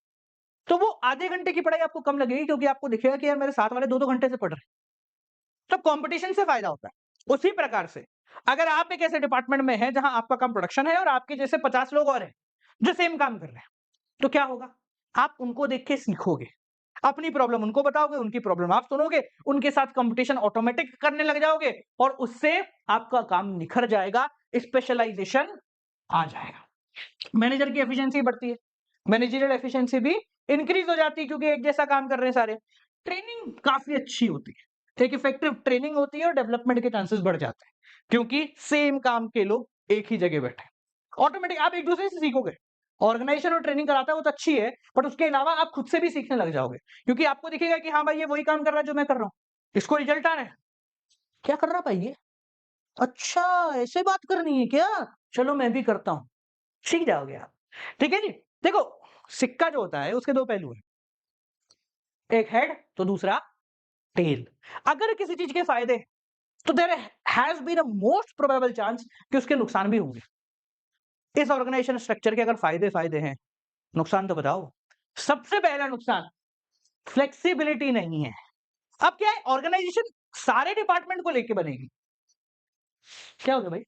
तो वो आधे घंटे की पढ़ाई आपको कम लगेगी, क्योंकि आपको दिखेगा कि यार मेरे साथ वाले 2-2 घंटे से पढ़ रहे हैं। तो कंपटीशन से फायदा होता है। उसी प्रकार से अगर आप एक ऐसे डिपार्टमेंट में हैं जहां आपका काम प्रोडक्शन है और आपके जैसे 50 लोग और हैं जो सेम काम कर रहे हैं, तो क्या होगा? आप उनको देख के सीखोगे, अपनी प्रॉब्लम उनको बताओगे, उनकी प्रॉब्लम आप सुनोगे, उनके साथ कंपटीशन ऑटोमेटिक करने लग जाओगे, और उससे आपका काम निखर जाएगा, स्पेशलाइजेशन आ जाएगा। मैनेजर की एफिशिएंसी बढ़ती है। मैनेजरियल एफिशिएंसी भी इंक्रीज हो जाती है क्योंकि एक जैसा काम कर रहे हैं सारे। ट्रेनिंग काफी अच्छी होती है, एक इफेक्टिव ट्रेनिंग होती है और डेवलपमेंट के चांसेस बढ़ जाते हैं क्योंकि सेम काम के लोग एक ही जगह बैठे। ऑटोमेटिक आप एक दूसरे से सीखोगे। ऑर्गेनाइजेशन और ट्रेनिंग कराता है वो तो अच्छी है, बट उसके अलावा आप खुद से भी सीखने लग जाओगे क्योंकि आपको दिखेगा कि हाँ भाई ये वही काम कर रहा है जो मैं कर रहा हूँ, इसको रिजल्ट आ रहा है। क्या कर रहा भाई ये? अच्छा, ऐसे बात करनी है क्या? चलो मैं भी करता हूँ। सीख जाओगे आप। ठीक है जी। देखो, सिक्का जो होता है उसके दो पहलू हैं, एक हेड तो दूसरा टेल। अगर किसी चीज के फायदे तो there has been a most probable chance कि उसके नुकसान भी होंगे। इस ऑर्गेनाइजेशन स्ट्रक्चर के अगर फायदे फायदे हैं, नुकसान तो बताओ। सबसे पहला नुकसान, फ्लेक्सिबिलिटी नहीं है। अब क्या है, ऑर्गेनाइजेशन सारे डिपार्टमेंट को लेके बनेगी। क्या हो गया भाई?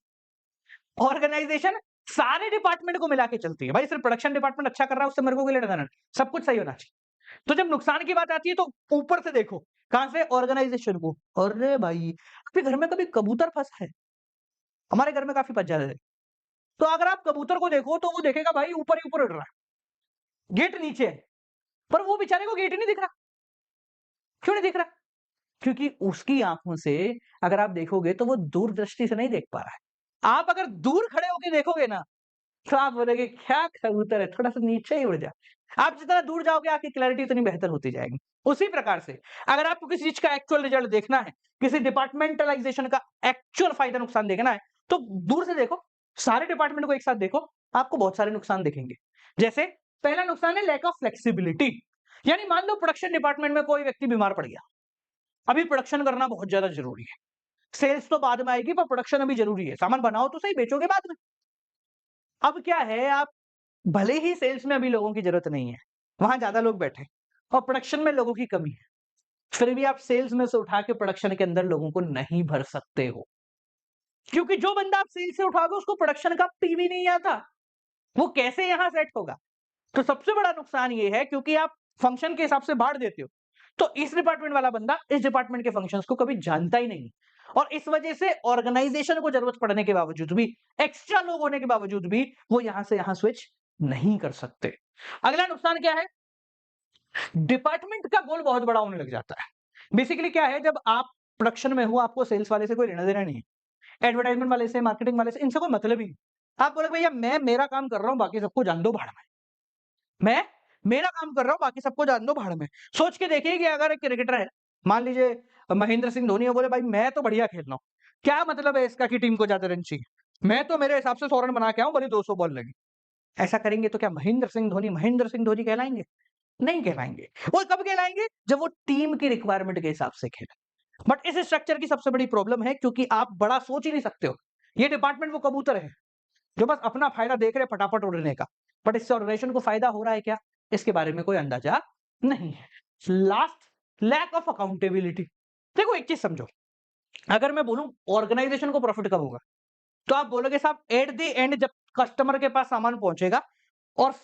ऑर्गेनाइजेशन सारे डिपार्टमेंट को मिला के चलती है। भाई सिर्फ प्रोडक्शन डिपार्टमेंट अच्छा कर रहा है उससे मेरे को कोई लेना देना नहीं, सब कुछ सही होना चाहिए। तो जब नुकसान की बात आती है तो ऊपर से देखो, कहां से? ऑर्गेनाइजेशन को। अरे भाई, आपके घर में कभी कबूतर फंसा है? हमारे घर में काफी फंस जाते थे। तो अगर आप कबूतर को देखो तो वो देखेगा भाई ऊपर ही ऊपर उड़ रहा है, गेट नीचे है, पर वो बेचारे को गेट ही नहीं दिख रहा। क्यों नहीं दिख रहा? क्योंकि उसकी आंखों से अगर आप देखोगे तो वो दूरदृष्टि से नहीं देख पा रहा है। आप अगर दूर खड़े होकर देखोगे ना तो आप बोलोगे क्या कबूतर है, थोड़ा सा नीचे ही उड़ जा। आप जितना दूर जाओगे आपकी क्लैरिटी उतनी बेहतर होती जाएगी। उसी प्रकार से अगर आपको किसी चीज का एक्चुअल रिजल्ट देखना है, किसी डिपार्टमेंटलाइजेशन का एक्चुअल फायदा नुकसान देखना है, तो दूर से देखो, सारे डिपार्टमेंट को एक साथ देखो, आपको बहुत सारे नुकसान दिखेंगे। जैसे पहला नुकसान है लैक ऑफ फ्लेक्सिबिलिटी। यानी मान लो प्रोडक्शन डिपार्टमेंट में कोई व्यक्ति बीमार पड़ गया, अभी प्रोडक्शन करना बहुत ज्यादा जरूरी है। सेल्स तो बाद में आएगी पर प्रोडक्शन अभी जरूरी है, सामान बनाओ तो सही, बेचोगे बाद में। अब क्या है, आप भले ही सेल्स में अभी लोगों की जरूरत नहीं है, वहां ज्यादा लोग बैठे और प्रोडक्शन में लोगों की कमी है, फिर भी आप सेल्स में से उठा के प्रोडक्शन के अंदर लोगों को नहीं भर सकते हो, क्योंकि जो बंदा आप सेल्स से उठाओगे उसको प्रोडक्शन का पीवी नहीं आता, वो कैसे यहां सेट होगा? तो सबसे बड़ा नुकसान ये है क्योंकि आप फंक्शन के हिसाब से बांट देते हो, तो इस डिपार्टमेंट वाला बंदा इस डिपार्टमेंट के फंक्शंस को कभी जानता ही नहीं, और इस वजह से ऑर्गेनाइजेशन को जरूरत पड़ने के बावजूद भी, एक्स्ट्रा लोग होने के बावजूद भी वो यहां से यहां स्विच नहीं कर सकते। अगला नुकसान क्या है? डिपार्टमेंट का गोल बहुत बड़ा होने लग जाता है। बेसिकली क्या है, जब आप प्रोडक्शन में हो आपको सेल्स वाले से कोई लेना देना नहीं है, एडवर्टाइजमेंट वाले से, मार्केटिंग वाले से, इनसे कोई मतलब ही नहीं। आप बोले भैया मैं मेरा काम कर रहा हूं, बाकी सबको जान दो भाड़ में। मैं मेरा काम कर रहा हूं, बाकी सबको जान दो भाड़ में। सोच के देखिए कि अगर एक क्रिकेटर है, मान लीजिए महेंद्र सिंह धोनी, है, बोले भाई मैं तो बढ़िया खेल रहा हूं, क्या मतलब है इसका कि टीम को ज्यादा रन चाहिए? मैं तो मेरे हिसाब से 100 रन बना के आऊं, भले 200 बॉल लगी। ऐसा करेंगे तो क्या महेंद्र सिंह धोनी कहलाएंगे? नहीं कहलाएंगे। वो कब कहलाएंगे? जब वो टीम की रिक्वायरमेंट के हिसाब से खेले। बट इस स्ट्रक्चर की सबसे बड़ी प्रॉब्लम है क्योंकि आप बड़ा सोच ही नहीं सकते हो। ये डिपार्टमेंट वो कबूतर है जो बस अपना फायदा देख रहे, फटाफट उड़ने का। बट इससे ऑर्गेनाइजेशन को फायदा हो रहा है क्या, इसके बारे में कोई अंदाजा नहीं है। Last, lack of accountability. देखो एक चीज समझो, अगर मैं बोलूं ऑर्गेनाइजेशन को प्रॉफिट कब होगा, तो आप बोलोगे साहब एट द एंड जब कस्टमर के पास सामान पहुंचेगा और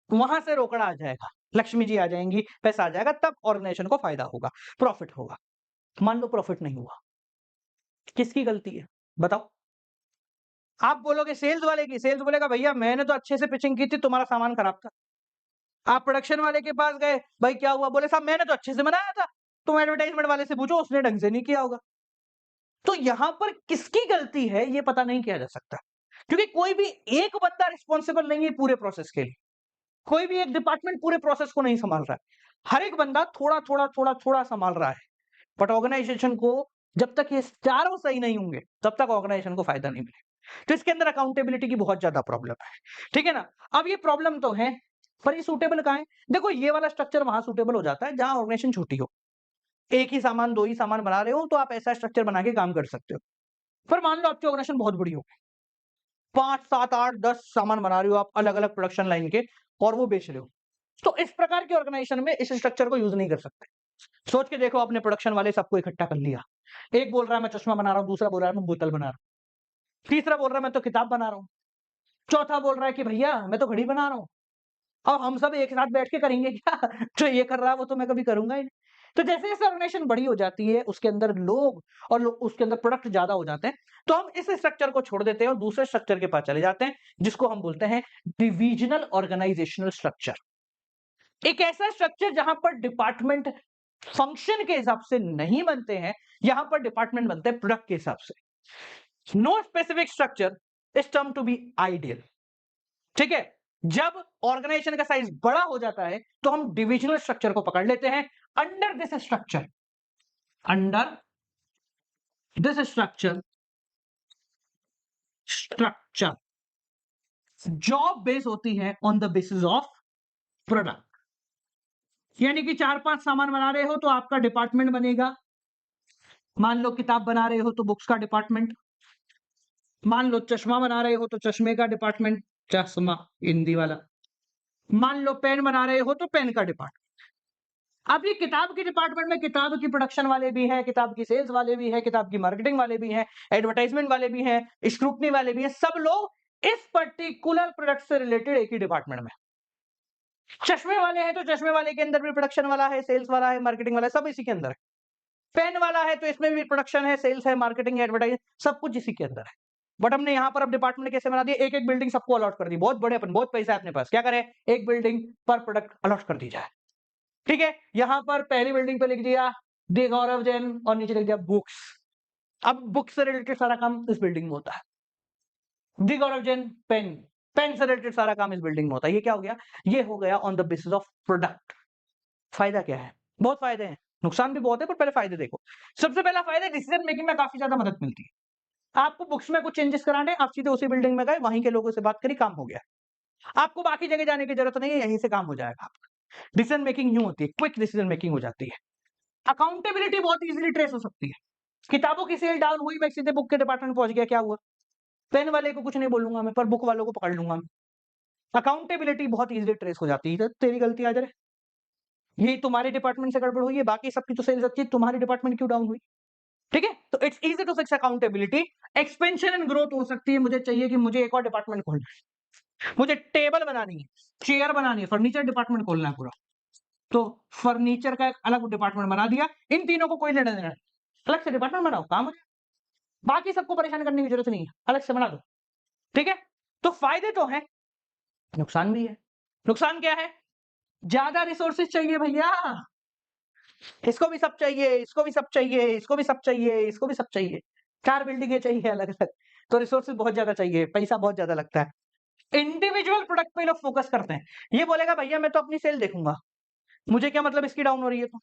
वहां से रोकड़ा आ जाएगा, लक्ष्मी जी आ जाएंगी, पैसा आ जाएगा, तब ऑर्गेनाइजेशन को फायदा होगा, प्रॉफिट होगा। मान लो प्रॉफिट नहीं हुआ, किसकी गलती है बताओ? आप बोलोगे सेल्स वाले की, सेल्स बोलेगा भैया मैंने तो अच्छे से पिचिंग की थी, तुम्हारा सामान खराब था। आप प्रोडक्शन वाले के पास गए, भाई क्या हुआ? बोले साहब मैंने तो अच्छे से बनाया था, तुम एडवर्टाइजमेंट वाले से पूछो उसने ढंग से नहीं किया होगा। तो यहां पर किसकी गलती है ये पता नहीं किया जा सकता, क्योंकि कोई भी एक बंदा रिस्पॉन्सिबल नहीं है पूरे प्रोसेस के लिए। कोई भी एक डिपार्टमेंट पूरे प्रोसेस को नहीं संभाल रहा है, हर एक बंदा थोड़ा थोड़ा थोड़ा थोड़ा संभाल रहा है। बट ऑर्गेनाइजेशन को जब तक ये चारों सही नहीं होंगे तब तक ऑर्गेनाइजेशन को फायदा नहीं मिलेगा। तो इसके अंदर अकाउंटेबिलिटी की बहुत ज्यादा प्रॉब्लम है, ठीक है ना? अब ये प्रॉब्लम तो है, पर ये सूटेबल कहां है? देखो ये वाला स्ट्रक्चर वहां सूटेबल हो जाता है जहां ऑर्गेनाइजेशन छोटी हो, एक ही सामान, दो ही सामान बना रहे हो, तो आप ऐसा स्ट्रक्चर बना के काम कर सकते हो। पर मान लो आपकी ऑर्गेनाइजेशन बहुत बड़ी हो, 5 7 8 10 सामान बना रहे हो आप अलग अलग प्रोडक्शन लाइन के, और वो बेच रहे हो, तो इस प्रकार के ऑर्गेनाइजेशन में इस स्ट्रक्चर को यूज नहीं कर सकते। सोच के देखो, अपने प्रोडक्शन वाले सबको इकट्ठा कर लिया, एक बोल रहा है मैं चश्मा बना रहा हूं, दूसरा बोल रहा है मैं बोतल बना रहा हूं, तीसरा बोल रहा है मैं तो किताब बना रहा हूं, चौथा बोल रहा है कि भैया मैं तो घड़ी बना रहा हूं। अब हम सब एक साथ बैठ के करेंगे क्या? जो ये कर रहा है वो तो मैं कभी करूंगा ही नहीं। तो जैसे जैसे ऑर्गेनाइजेशन बड़ी हो जाती है, उसके अंदर लोग और उसके अंदर प्रोडक्ट ज्यादा हो जाते हैं, तो हम इस स्ट्रक्चर को छोड़ देते हैं और दूसरे स्ट्रक्चर के पास चले जाते हैं, जिसको हम बोलते हैं डिविजनल ऑर्गेनाइजेशनल स्ट्रक्चर। एक ऐसा स्ट्रक्चर जहां पर डिपार्टमेंट फंक्शन के हिसाब से नहीं बनते हैं, यहां पर डिपार्टमेंट बनते हैं प्रोडक्ट के हिसाब से। No specific structure is term to be ideal. ठीक है, जब ऑर्गेनाइजेशन का साइज बड़ा हो जाता है तो हम डिविजनल स्ट्रक्चर को पकड़ लेते हैं। Under this structure structure job base होती है on the basis of product. यानी कि 4-5 सामान बना रहे हो तो आपका डिपार्टमेंट बनेगा। मान लो किताब बना रहे हो तो बुक्स का डिपार्टमेंट, मान लो चश्मा बना रहे हो तो चश्मे का डिपार्टमेंट, चश्मा हिंदी वाला, मान लो पेन बना रहे हो तो पेन का डिपार्टमेंट। अब ये किताब के डिपार्टमेंट में किताब की प्रोडक्शन वाले भी हैं, किताब की सेल्स वाले भी हैं, किताब की मार्केटिंग वाले भी हैं, एडवर्टाइजमेंट वाले भी हैं, स्क्रूटनी वाले भी हैं, सब लोग इस पर्टिकुलर प्रोडक्ट से रिलेटेड एक ही डिपार्टमेंट में। चश्मे वाले हैं तो चश्मे वाले के अंदर भी प्रोडक्शन वाला है, सेल्स वाला है, मार्केटिंग वाला है, सब इसी के अंदर है। पेन वाला है तो इसमें भी प्रोडक्शन है, सेल्स है, मार्केटिंग है, एडवर्टाइजिंग, सब कुछ इसी के अंदर है। बट हमने यहाँ पर अब डिपार्टमेंट कैसे बना दिया, एक एक बिल्डिंग सबको अलॉट कर दी। बहुत बड़े अपन, बहुत पैसा है अपने पास, क्या करें, एक बिल्डिंग पर प्रोडक्ट अलॉट कर दी जाए। ठीक है, यहां पर पहली बिल्डिंग पे लिख दिया डी गौरव जैन और नीचे लिख दिया बुक्स। अब बुक्स से रिलेटेड सारा काम इस बिल्डिंग में होता है। डी गौरव जैन पेन, पेन से रिलेटेड सारा काम इस बिल्डिंग में होता है। ये क्या हो गया, ये हो गया on the basis of product. फायदा क्या है, बहुत फायदे हैं, नुकसान भी बहुत है, पर पहले फायदे देखो। सबसे पहला फायदा, डिसीजन मेकिंग में काफी ज्यादा मदद मिलती है। आपको बुक्स में कुछ चेंजेस कराने, आप सीधे उसी बिल्डिंग में गए, वहीं के लोगों से बात करी, काम हो गया। आपको बाकी जगह जाने की जरूरत नहीं है, यहीं से काम हो जाएगा आपका। डिसीजन मेकिंग यूं होती है, क्विक डिसीजन मेकिंग हो जाती है। अकाउंटेबिलिटी बहुत इजीली ट्रेस हो सकती है। किताबों की सेल डाउन हुई, मैं सीधे बुक के डिपार्टमेंट पहुंच गया, क्या हुआ, पेन वाले को कुछ नहीं बोलूंगा मैं, पर बुक वालों को पकड़ लूंगा मैं। अकाउंटेबिलिटी बहुत इजीली ट्रेस हो जाती है। तो तेरी गलती आ जाए, ये तुम्हारे डिपार्टमेंट से गड़बड़ हुई है, बाकी सबकी तो सेल्स अच्छी है, तुम्हारी डिपार्टमेंट क्यों डाउन हुई। ठीक है, तो it's easy to fix accountability. Expansion and growth हो सकती है, मुझे चाहिए कि मुझे एक और डिपार्टमेंट खोलना है, मुझे टेबल बनानी है, चेयर बनानी है, फर्नीचर डिपार्टमेंट खोलना है पूरा, तो फर्नीचर का एक अलग डिपार्टमेंट बना दिया। इन तीनों को कोई लेना देना नहीं, अलग से डिपार्टमेंट बनाओ, काम हो जाए। बाकी सबको परेशान करने की जरूरत नहीं है, अलग से बना दो। ठीक है, तो फायदे तो है, नुकसान भी है। नुकसान क्या है, ज्यादा रिसोर्सेज चाहिए भैया, इसको भी सब चाहिए, इसको भी सब चाहिए, इसको भी सब चाहिए, इसको भी सब चाहिए, 4 बिल्डिंगें चाहिए अलग अलग, तो रिसोर्सेज बहुत ज्यादा चाहिए, पैसा बहुत ज्यादा लगता है। इंडिविजुअल प्रोडक्ट पे लोग फोकस करते हैं। ये बोलेगा भैया मैं तो अपनी सेल देखूंगा, मुझे क्या मतलब इसकी डाउन हो रही है, तो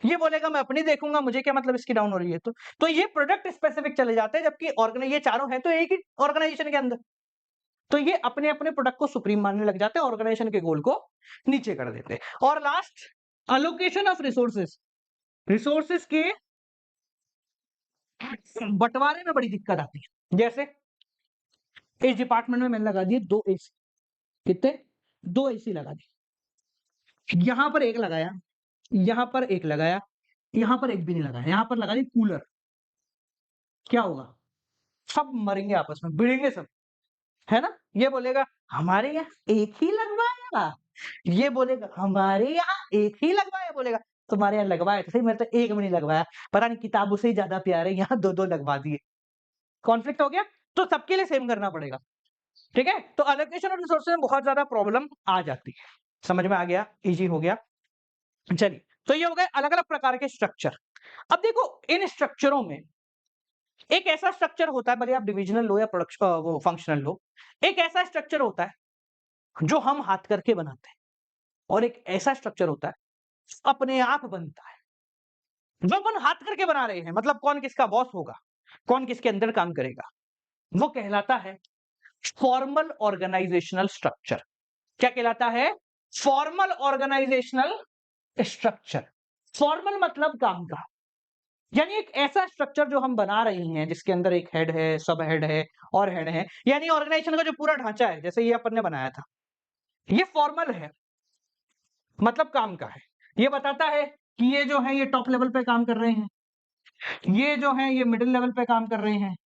ये बोलेगा मैं अपनी देखूंगा, मुझे क्या मतलब इसकी डाउन हो रही है। तो ये प्रोडक्ट स्पेसिफिक चले जाते हैं, जबकि ऑर्गेनाइज ये चारों हैं तो एक ही ऑर्गेनाइजेशन के अंदर, तो ये अपने अपने प्रोडक्ट को सुप्रीम मानने लग जाते हैं, ऑर्गेनाइजेशन के गोल को नीचे कर देते हैं। और last, allocation of resources, resources के बंटवारे में बड़ी दिक्कत आती है। जैसे इस डिपार्टमेंट में मैंने लगा दिए 2 एसी, कितने, 2 एसी लगा दिए, यहां पर एक लगाया, यहां पर एक लगाया, यहां पर एक भी नहीं लगाया, यहां पर लगा दी कूलर, क्या होगा, सब मरेंगे आपस में, भिड़ेंगे सब, है ना। ये बोलेगा हमारे यहाँ एक ही लगवाया, ये बोलेगा हमारे यहाँ एक ही लगवाया, बोलेगा तुम्हारे यहाँ लगवाया तो सही, मेरे तो एक भी नहीं लगवाया, पता नहीं किताबों से ही ज्यादा प्यारे, यहाँ 2-2 लगवा दिए। कॉन्फ्लिक्ट हो गया, तो सबके लिए सेम करना पड़ेगा। ठीक है, तो एलोकेशन ऑफ रिसोर्सेज में बहुत ज्यादा प्रॉब्लम आ जाती है। समझ में आ गया, इजी हो गया। चलिए, तो ये हो गए अलग अलग प्रकार के स्ट्रक्चर। अब देखो इन स्ट्रक्चरों में एक ऐसा स्ट्रक्चर होता है, भले आप डिविजनल लो या प्रोडक्शन वो फंक्शनल लो, एक ऐसा स्ट्रक्चर होता है जो हम हाथ करके बनाते हैं, और एक ऐसा स्ट्रक्चर होता है अपने आप बनता है। जो अपन हाथ करके बना रहे हैं, मतलब कौन किसका बॉस होगा, कौन किसके अंदर काम करेगा, वो कहलाता है फॉर्मल ऑर्गेनाइजेशनल स्ट्रक्चर। क्या कहलाता है, फॉर्मल ऑर्गेनाइजेशनल स्ट्रक्चर। फॉर्मल मतलब काम का, यानी एक ऐसा स्ट्रक्चर जो हम बना रहे हैं जिसके अंदर एक हेड है, सब हेड है और हेड है, यानी ऑर्गेनाइजेशन का जो पूरा ढांचा है, जैसे ये अपन ने बनाया था, ये फॉर्मल है, मतलब काम का है। ये बताता है कि ये जो है ये टॉप लेवल पे काम कर रहे हैं, ये जो है ये मिडिल लेवल पे काम कर रहे हैं,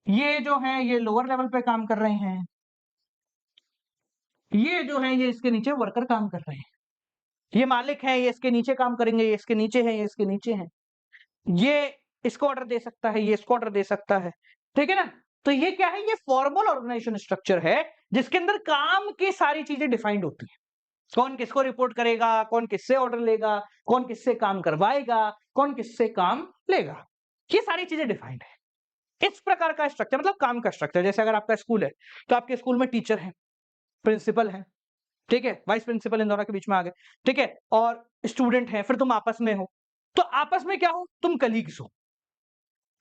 ये जो है ये लोअर लेवल पे काम कर रहे हैं, ये जो है ये इसके नीचे वर्कर काम कर रहे हैं, ये मालिक है, ये इसके नीचे काम करेंगे, ये इसके नीचे है, ये इसके नीचे है, ये इसको ऑर्डर दे सकता है, ये इसको ऑर्डर दे सकता है। ठीक है ना, तो ये क्या है, ये फॉर्मल ऑर्गेनाइजेशन स्ट्रक्चर है जिसके अंदर काम की सारी चीजें डिफाइंड होती है। कौन किसको रिपोर्ट करेगा, कौन किससे ऑर्डर लेगा, कौन किससे काम करवाएगा, कौन किससे काम लेगा, ये सारी चीजें डिफाइंड है। इस प्रकार का स्ट्रक्चर मतलब काम का स्ट्रक्चर। जैसे अगर आपका स्कूल है तो आपके स्कूल में टीचर है, प्रिंसिपल है, ठीक है, वाइस प्रिंसिपल इन दोनों के बीच में आ गए, ठीक है, और स्टूडेंट है, फिर तुम आपस में हो। तो आपस में क्या हो, तुम कलीग्स हो।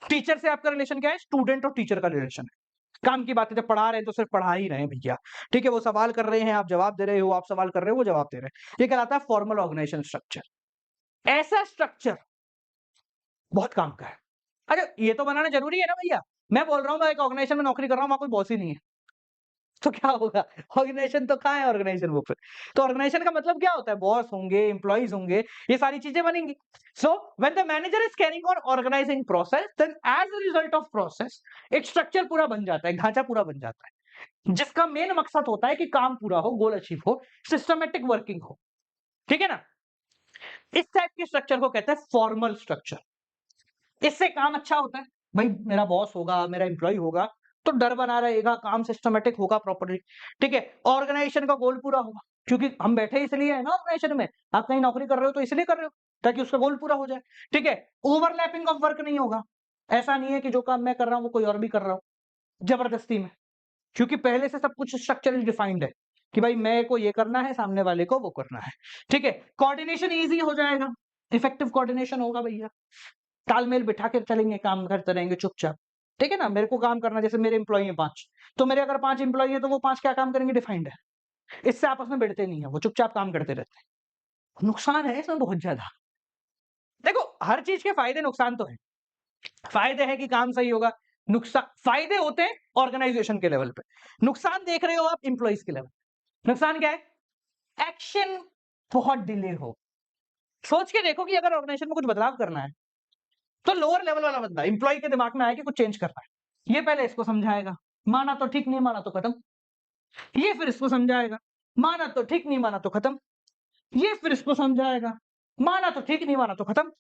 टीचर से आपका रिलेशन क्या है, स्टूडेंट और टीचर का रिलेशन है। काम की बातें जब पढ़ा रहे हैं तो सिर्फ पढ़ा ही रहे हैं भैया, ठीक है, वो सवाल कर रहे हैं, आप जवाब दे रहे हो, आप सवाल कर रहे हो, वो जवाब दे रहे हैं। ये कहलाता है फॉर्मल ऑर्गेनाइजेशन स्ट्रक्चर। ऐसा स्ट्रक्चर बहुत काम का है। अच्छा, ये तो बनाना जरूरी है ना भैया। मैं बोल रहा हूँ मैं एक ऑर्गेनाइजेशन में नौकरी कर रहा हूँ, वहां कोई बॉस ही नहीं है, तो क्या होगा, ऑर्गेनाइजेशन तो कहाँ है ऑर्गेनाइजेशन वो फिर। तो ऑर्गेनाइजेशन का मतलब क्या होता है, बॉस होंगे, एम्प्लॉइज होंगे, ये सारी चीजें बनेंगी। So when the manager is carrying on organising process, then as a result of process एक स्ट्रक्चर पूरा बन जाता है, ढांचा पूरा बन जाता है, जिसका मेन मकसद होता है कि काम पूरा हो, गोल अचीव हो, सिस्टमेटिक वर्किंग हो, ठीक है ना। इस टाइप के स्ट्रक्चर को कहते हैं फॉर्मल स्ट्रक्चर। इससे काम अच्छा होता है, भाई मेरा बॉस होगा, मेरा एम्प्लॉय होगा, तो डर बना रहेगा, काम सिस्टमेटिक होगा प्रॉपर्ली, ठीक है, ऑर्गेनाइजेशन का गोल पूरा होगा, क्योंकि हम बैठे इसलिए है ना ऑर्गेनाइजेशन में। आप कहीं नौकरी कर रहे हो तो इसलिए कर रहे हो ताकि उसका गोल पूरा हो जाए, ठीक है। ओवरलैपिंग ऑफ वर्क नहीं होगा, ऐसा नहीं है कि जो काम मैं कर रहा हूं वो कोई और भी कर रहा हूं जबरदस्ती में, क्योंकि पहले से सब कुछ स्ट्रक्चरली डिफाइंड है कि भाई मैं को ये करना है, सामने वाले को वो करना है, ठीक है। कोऑर्डिनेशन ईजी हो जाएगा, इफेक्टिव कोऑर्डिनेशन होगा भैया, तालमेल बिठा के चलेंगे, काम करते रहेंगे चुपचाप, ठीक है ना। मेरे को काम करना, जैसे मेरे एम्प्लॉई हैं 5, तो मेरे अगर 5 एम्प्लॉई हैं तो वो 5 क्या काम करेंगे, डिफाइंड है। इससे आपस में भिड़ते नहीं है, वो चुपचाप काम करते रहते हैं। नुकसान है इसमें बहुत ज्यादा। देखो, हर चीज के फायदे नुकसान तो है। फायदे है कि काम सही होगा, नुकसान फायदे होते हैं ऑर्गेनाइजेशन के लेवल पे, नुकसान देख रहे हो आप एम्प्लॉइज के लेवल। नुकसान क्या है, एक्शन बहुत डिले हो। सोच के देखो कि अगर ऑर्गेनाइजेशन में कुछ बदलाव करना है तो लोअर लेवल वाला बंदा एम्प्लॉय के दिमाग में आया कि कुछ चेंज करना है, ये पहले इसको समझाएगा, माना तो ठीक, नहीं माना तो खत्म। ये फिर इसको समझाएगा, माना तो ठीक, नहीं माना तो खत्म। ये फिर इसको समझाएगा, माना तो ठीक, नहीं माना तो खत्म।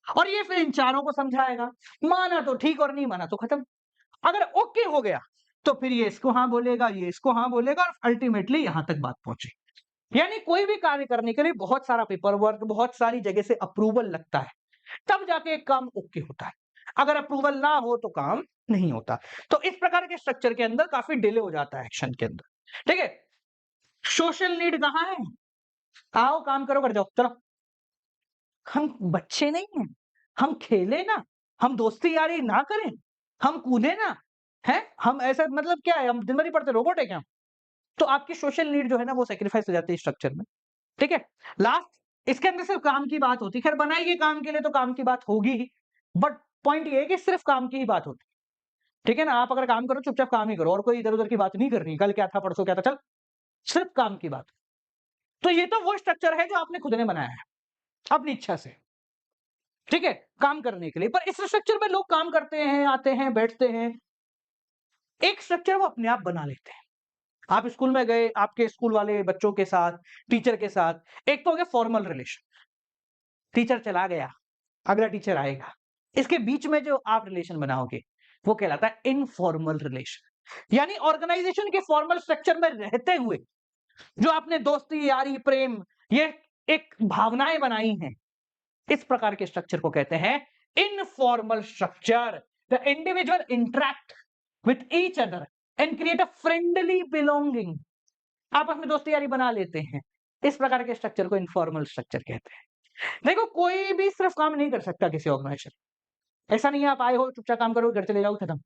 और ये फिर इन चारों को समझाएगा, माना तो ठीक और नहीं माना तो खत्म। अगर ओके हो गया तो फिर ये इसको हाँ बोलेगा, ये इसको हाँ बोलेगा, और अल्टीमेटली यहां तक बात पहुंची। यानी कोई भी कार्य करने के लिए बहुत सारा पेपर वर्क, बहुत सारी जगह से अप्रूवल लगता है, तब जाके एक काम ओके होता है। अगर अप्रूवल ना हो तो काम नहीं होता। तो इस प्रकार के स्ट्रक्चर के अंदर काफी डिले हो जाता है एक्शन के अंदर, ठीक है। सोशल नीड कहाँ है, आओ काम करो, कर जाओ, चलो। हम बच्चे नहीं हैं, हम खेले ना, हम दोस्ती यारी ना करें, हम कूदे ना, है हम ऐसा, मतलब क्या है, हम दिन भर ही पढ़ते, रोबोट है क्या। तो आपकी सोशल नीड जो है ना वो सेक्रीफाइस हो जाती है स्ट्रक्चर में, ठीक है। लास्ट, इसके अंदर सिर्फ काम की बात होती है, खैर बनाई गई काम के लिए तो काम की बात होगी ही, बट पॉइंट ये है कि सिर्फ काम की ही बात होती है, ठीक है ना। आप अगर काम करो चुपचाप काम ही करो, और कोई इधर उधर की बात नहीं करनी, कल क्या था, परसों क्या था, चल सिर्फ काम की बात। तो ये तो वो स्ट्रक्चर है जो आपने खुद ने बनाया है अपनी इच्छा से, ठीक है, काम करने के लिए। पर इस स्ट्रक्चर में लोग काम करते हैं, आते हैं, बैठते हैं, एक स्ट्रक्चर वो अपने आप बना लेते हैं। आप स्कूल में गए, आपके स्कूल वाले बच्चों के साथ, टीचर के साथ, एक तो हो गया फॉर्मल रिलेशन, टीचर चला गया, अगला टीचर आएगा, इसके बीच में जो आप रिलेशन बनाओगे वो कहलाता है इनफॉर्मल रिलेशन। यानी ऑर्गेनाइजेशन के फॉर्मल स्ट्रक्चर में रहते हुए जो आपने दोस्ती, यारी, प्रेम, ये एक भावनाएं बनाई हैं, इस प्रकार के स्ट्रक्चर को कहते हैं informal structure. The individual interact with each other and create a friendly belonging. आपस में दोस्ती यारी बना लेते हैं, इस प्रकार के स्ट्रक्चर को इनफॉर्मल स्ट्रक्चर कहते हैं। देखो, कोई भी सिर्फ काम नहीं कर सकता किसी ऑर्गेनाइजेशन। ऐसा नहीं है आप आए हो चुपचाप काम करो घर चले जाओ खत्म।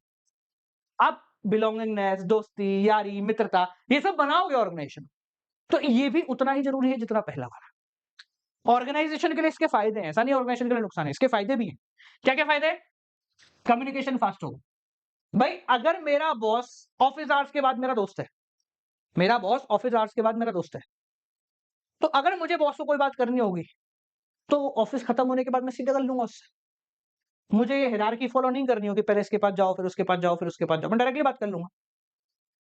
आप बिलोंगिंगनेस, दोस्ती, यारी, मित्रता, ये सब बनाओगे ऑर्गेनाइजेशन, तो ये भी उतना ही जरूरी है जितना पहला वाला। ऑर्गेनाइजेशन के लिए इसके फायदे हैं, ऐसा नहीं ऑर्गेनाइजेशन के लिए नुकसान है, इसके फायदे भी हैं। क्या क्या फायदे हैं, कम्युनिकेशन फास्ट होगा। भाई अगर मेरा बॉस ऑफिस आवर्स के बाद मेरा दोस्त है, मेरा बॉस ऑफिस आवर्स के बाद मेरा दोस्त है, तो अगर मुझे बॉस को कोई बात करनी होगी तो ऑफिस खत्म होने के बाद मैं सीधे कर लूंगा उससे। मुझे ये हायरार्की फॉलो नहीं करनी होगी, पहले इसके पास जाओ, फिर उसके पास जाओ, फिर उसके पास जाओ, मैं डायरेक्टली बात कर लूंगा।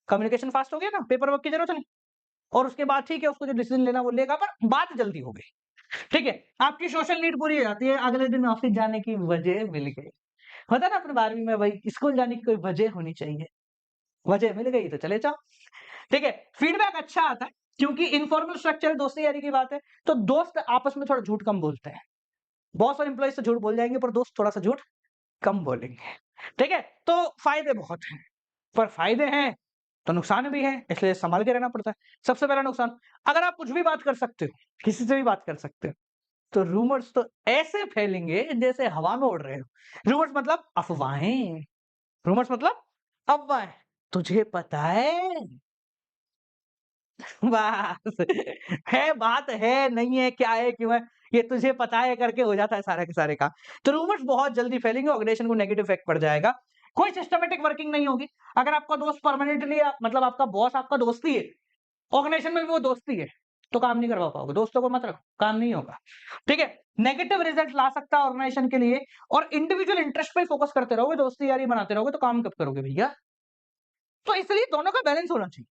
कम्युनिकेशन फास्ट हो गया ना, पेपर वर्क की जरूरत नहीं। और उसके बाद ठीक है, उसको जो डिसीजन लेना वो लेगा, पर बात जल्दी हो गई, ठीक है। आपकी सोशल नीड पूरी हो जाती है, अगले दिन ऑफिस जाने की वजह मिल गई। होता है ना अपने 12वीं में, भाई स्कूल जाने की कोई वजह होनी चाहिए, वजह मिल गई तो चले जाओ, ठीक है। फीडबैक अच्छा आता है, क्योंकि इनफॉर्मल स्ट्रक्चर दोस्ती यारी की बात है, तो दोस्त आपस में थोड़ा झूठ कम बोलते हैं। बॉस और एम्प्लॉइज तो झूठ बोल जाएंगे, पर दोस्त थोड़ा सा झूठ कम बोलेंगे। ठीक है, तो फायदे बहुत हैं, पर फायदे हैं तो नुकसान भी है, इसलिए संभाल के रहना पड़ता है। सबसे पहला नुकसान, अगर आप कुछ भी बात कर सकते हो, किसी से भी बात कर सकते हो, तो रूमर्स तो ऐसे फैलेंगे जैसे हवा में उड़ रहे हो। रूमर्स मतलब अफवाहें, रूमर्स मतलब अफवाहें। तुझे पता है, बस है, बात है, नहीं है, क्या है, क्यों है, ये तुझे पता है करके हो जाता है सारे के सारे काम। तो रूमर्स बहुत जल्दी फैलेंगे, ऑर्गेनाइजेशन को नेगेटिव इफेक्ट पड़ जाएगा। कोई सिस्टमैटिक वर्किंग नहीं होगी। अगर आपका दोस्त परमानेंटली मतलब आपका बॉस आपका दोस्त ही है, ऑर्गेनाइजेशन में भी वो दोस्ती है, तो काम नहीं करवा पाओगे। दोस्तों को मत रखो, काम नहीं होगा। ठीक है, नेगेटिव रिजल्ट ला सकता है ऑर्गेनाइजेशन के लिए, और इंडिविजुअल इंटरेस्ट पे फोकस करते रहोगे, दोस्ती यारी बनाते रहोगे, तो काम कब करोगे भैया? तो इसलिए दोनों का बैलेंस होना चाहिए।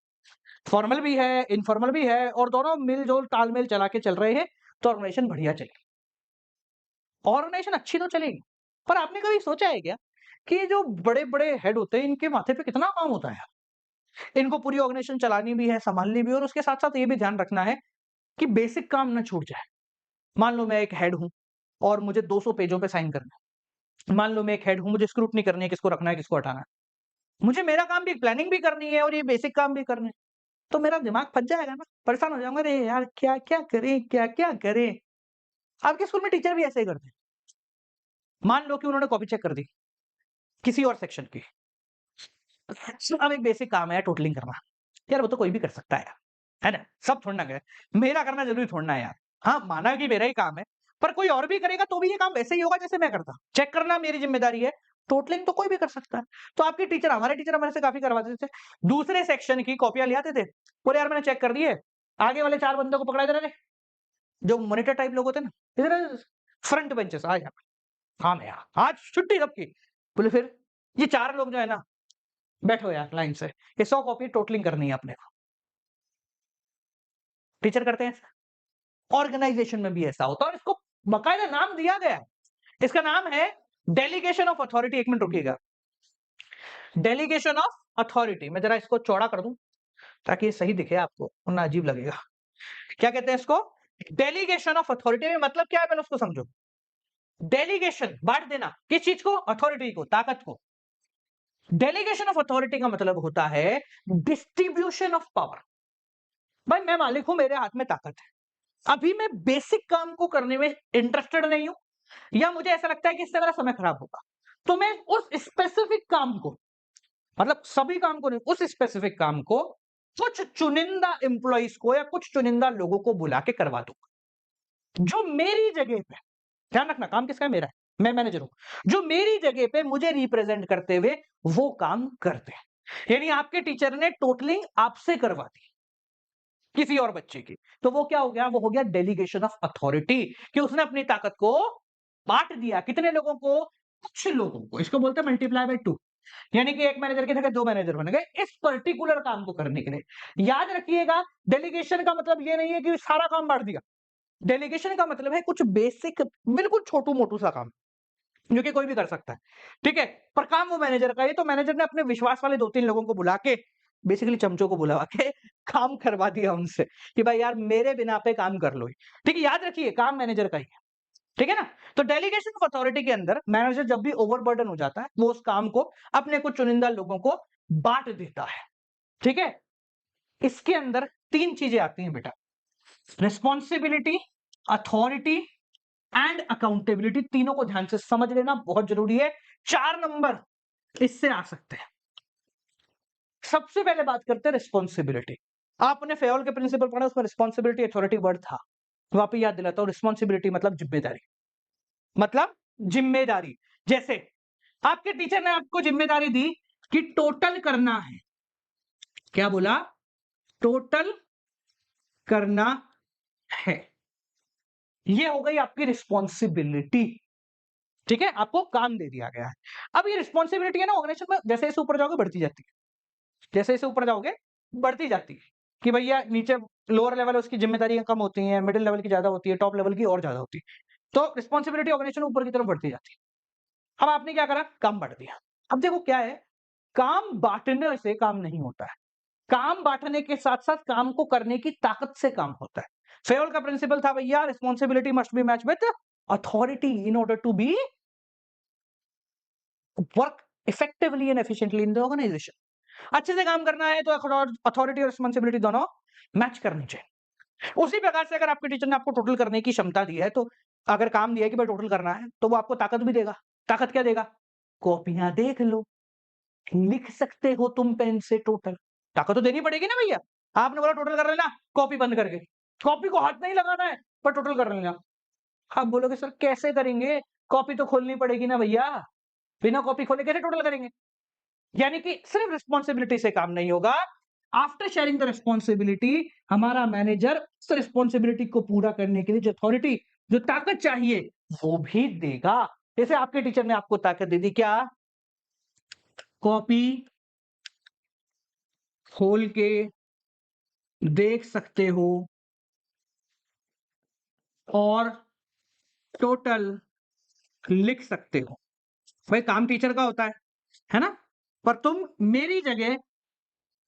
फॉर्मल भी है, इनफॉर्मल भी है, और दोनों मिल-जोल, तालमेल चला के चल रहे हैं, तो ऑर्गेनाइजेशन बढ़िया चलेगी। ऑर्गेनाइजेशन अच्छी तो चलेगी, पर आपने कभी सोचा है क्या कि ये जो बड़े-बड़े हेड होते हैं, इनके माथे पे कितना काम होता है? इनको पूरी ऑर्गेनाइजेशन चलानी भी है, संभालनी भी है, और उसके साथ-साथ ये भी ध्यान रखना है कि बेसिक काम ना छूट जाए। मान लो मैं एक हेड हूँ और मुझे 200 पेजों पे साइन करना है। मान लो मैं एक हेड हूँ, मुझे स्क्रूटनी करनी है, किसको रखना है, किसको हटाना है। मुझे मेरा काम भी प्लानिंग भी करनी है और ये बेसिक काम भी करने हैं। तो मेरा दिमाग फट जाएगा ना, परेशान हो जाऊँगा, अरे यार क्या-क्या करें, क्या-क्या करें? आपके स्कूल में टीचर भी ऐसे ही करते हैं। मान लो कि उन्होंने कॉपी चेक कर दी, किसी और सेक्शन की। अब एक बेसिक काम है टोटलिंग करना। यार वो तो कोई भी कर सकता है ना? सब थोड़ी ना करें। मेरा करना ज़रूरी थोड़ी ना है यार। हाँ, माना कि मेरा ही काम है, पर कोई और भी करेगा तो भी ये काम वैसे ही होगा जैसे मैं करता। चेक करना मेरी ज़िम्मेदारी है, टोटलिंग तो कोई भी कर सकता है। तो आपके टीचर, हमारे टीचर हमारे से काफ़ी करवाते थे। दूसरे सेक्शन की कॉपियाँ ले आते थे, बोले यार मैंने चेक कर दी है, आगे वाले 4 बंदों को पकड़ा इधर आ रे, जो मॉनिटर टाइप लोग होते हैं ना, इधर आ, फ्रंट बेंचेस आ जा। काम है यार, आज छुट्टी सबकी। बोले फिर? ये 4 लोग जो है ना, बैठो यार लाइन से, ये 100 कॉपी टोटलिंग करनी है अपने को। टीचर करते हैं ऐसा। ऑर्गेनाइजेशन में भी ऐसा होता है और इसको बाकायदा नाम दिया गया है। इसका नाम है डेलीगेशन ऑफ अथॉरिटी। 1 मिनट रुकिएगा। डेलीगेशन ऑफ अथॉरिटी, मैं जरा इसको चौड़ा कर दूं ताकि ये सही दिखे आपको, वरना अजीब लगेगा। क्या कहते हैं इसको? डेलीगेशन ऑफ अथॉरिटी में मतलब क्या है, पहले उसको समझो। डेलीगेशन, बांट देना, किस चीज को? अथॉरिटी को, ताकत को। डेलीगेशन ऑफ अथॉरिटी का मतलब होता है डिस्ट्रीब्यूशन ऑफ पावर। भाई मैं मालिक हूं, मेरे हाथ में ताकत है, अभी मैं बेसिक काम को करने में इंटरेस्टेड नहीं हूं, या मुझे ऐसा लगता है कि इससे मेरा समय खराब होगा, तो मैं उस स्पेसिफिक काम को, मतलब सभी काम को नहीं, उस स्पेसिफिक काम को कुछ चुनिंदा एम्प्लॉइज को या कुछ चुनिंदा लोगों को बुला के करवा दूंगा, जो मेरी जगह पे, ध्यान रखना काम किसका है? मेरा है, मैं मैनेजर हूं, जो मेरी जगह पे मुझे रिप्रेजेंट करते हुए वो काम करते हैं। यानी आपके टीचर ने टोटलिंग आपसे करवा दी किसी और बच्चे की, तो वो क्या हो गया? वो हो गया डेलीगेशन ऑफ अथॉरिटी, कि उसने अपनी ताकत को बांट दिया। कितने लोगों को? कुछ लोगों को। इसको बोलते हैं मल्टीप्लाई बाय 2, यानी कि एक मैनेजर की जगह 2 मैनेजर बन गए इस पर्टिकुलर काम को करने के लिए। याद रखिएगा, डेलीगेशन का मतलब ये नहीं है कि सारा काम बांट दिया। डेलीगेशन का मतलब है कुछ बेसिक, बिल्कुल छोटू मोटू सा काम, जो कि कोई भी कर सकता है। ठीक है, पर काम वो मैनेजर का है, तो मैनेजर ने अपने विश्वास वाले 2-3 लोगों को बुला के, बेसिकली चमचों को बुलवा के काम करवा दिया उनसे कि भाई यार मेरे बिना पे काम कर लो। ठीक है, याद रखिए काम मैनेजर का ही है। ठीक है ना? तो डेलीगेशन ऑफ अथॉरिटी के अंदर मैनेजर जब भी ओवरबर्डन हो जाता है, वो उस काम को अपने कुछ चुनिंदा लोगों को बांट देता है। ठीक है? इसके अंदर 3 चीजें आती हैं बेटा, रिस्पॉन्सिबिलिटी, अथॉरिटी एंड अकाउंटेबिलिटी। तीनों को ध्यान से समझ लेना बहुत जरूरी है। 4 नंबर इससे आ सकते हैं। सबसे पहले बात करते हैं रिस्पॉन्सिबिलिटी। आपने फेयोल के प्रिंसिपल पढ़ा, उसमें रिस्पॉन्सिबिलिटी अथॉरिटी वर्ड था। वापस याद दिलाता हूं, रिस्पॉन्सिबिलिटी मतलब जिम्मेदारी, मतलब जिम्मेदारी। जैसे आपके टीचर ने आपको जिम्मेदारी दी कि टोटल करना है। क्या बोला? टोटल करना है। ये हो गई आपकी रिस्पॉन्सिबिलिटी। ठीक है, आपको काम दे दिया गया है। अब ये रिस्पॉन्सिबिलिटी है ना, ऑर्गेनाइजेशन में जैसे जैसे ऊपर जाओगे बढ़ती जाती है, जैसे जैसे ऊपर जाओगे बढ़ती जाती है, कि भैया नीचे लोअर लेवल है उसकी जिम्मेदारियां कम होती हैं, मिडिल लेवल की ज्यादा होती है, टॉप लेवल की और ज्यादा होती है। तो रिस्पॉन्सिबिलिटी ऑर्गेनाइजेशन ऊपर की तरफ बढ़ती जाती है। अब आपने क्या करा? काम बांट दिया। अब देखो क्या है, काम बांटने से काम नहीं होता है, काम बांटने के साथ साथ काम को करने की ताकत से काम होता है। फेयोल का प्रिंसिपल था भैया, responsibility must be match with authority in order to be work effectively and efficiently in the organisation. अच्छे से काम करना है तो अथॉरिटी और रिस्पॉन्सिबिलिटी दोनों मैच करनी चाहिए। उसी प्रकार से अगर आपके टीचर ने आपको टोटल करने की क्षमता दी है, तो अगर काम दिया है कि भाई टोटल करना है, तो वो आपको ताकत भी देगा। ताकत क्या देगा? कॉपियां देख लो, लिख सकते हो तुम पेन से टोटल। ताकत तो देनी पड़ेगी ना भैया। आपने बोला टोटल कर लेना, कॉपी बंद करके, कॉपी को हाथ नहीं लगाना है पर टोटल कर लेना। आप बोलोगे सर कैसे करेंगे, कॉपी तो खोलनी पड़ेगी ना भैया, बिना कॉपी खोले कैसे टोटल करेंगे? यानी कि सिर्फ रिस्पॉन्सिबिलिटी से काम नहीं होगा। आफ्टर शेयरिंग द रिस्पॉन्सिबिलिटी, हमारा मैनेजर उस रिस्पॉन्सिबिलिटी को पूरा करने के लिए जो अथॉरिटी, जो ताकत चाहिए, वो भी देगा। जैसे आपके टीचर ने आपको ताकत दे दी, क्या? कॉपी खोल के देख सकते हो और टोटल लिख सकते हो। भाई काम टीचर का होता है ना? पर तुम मेरी जगह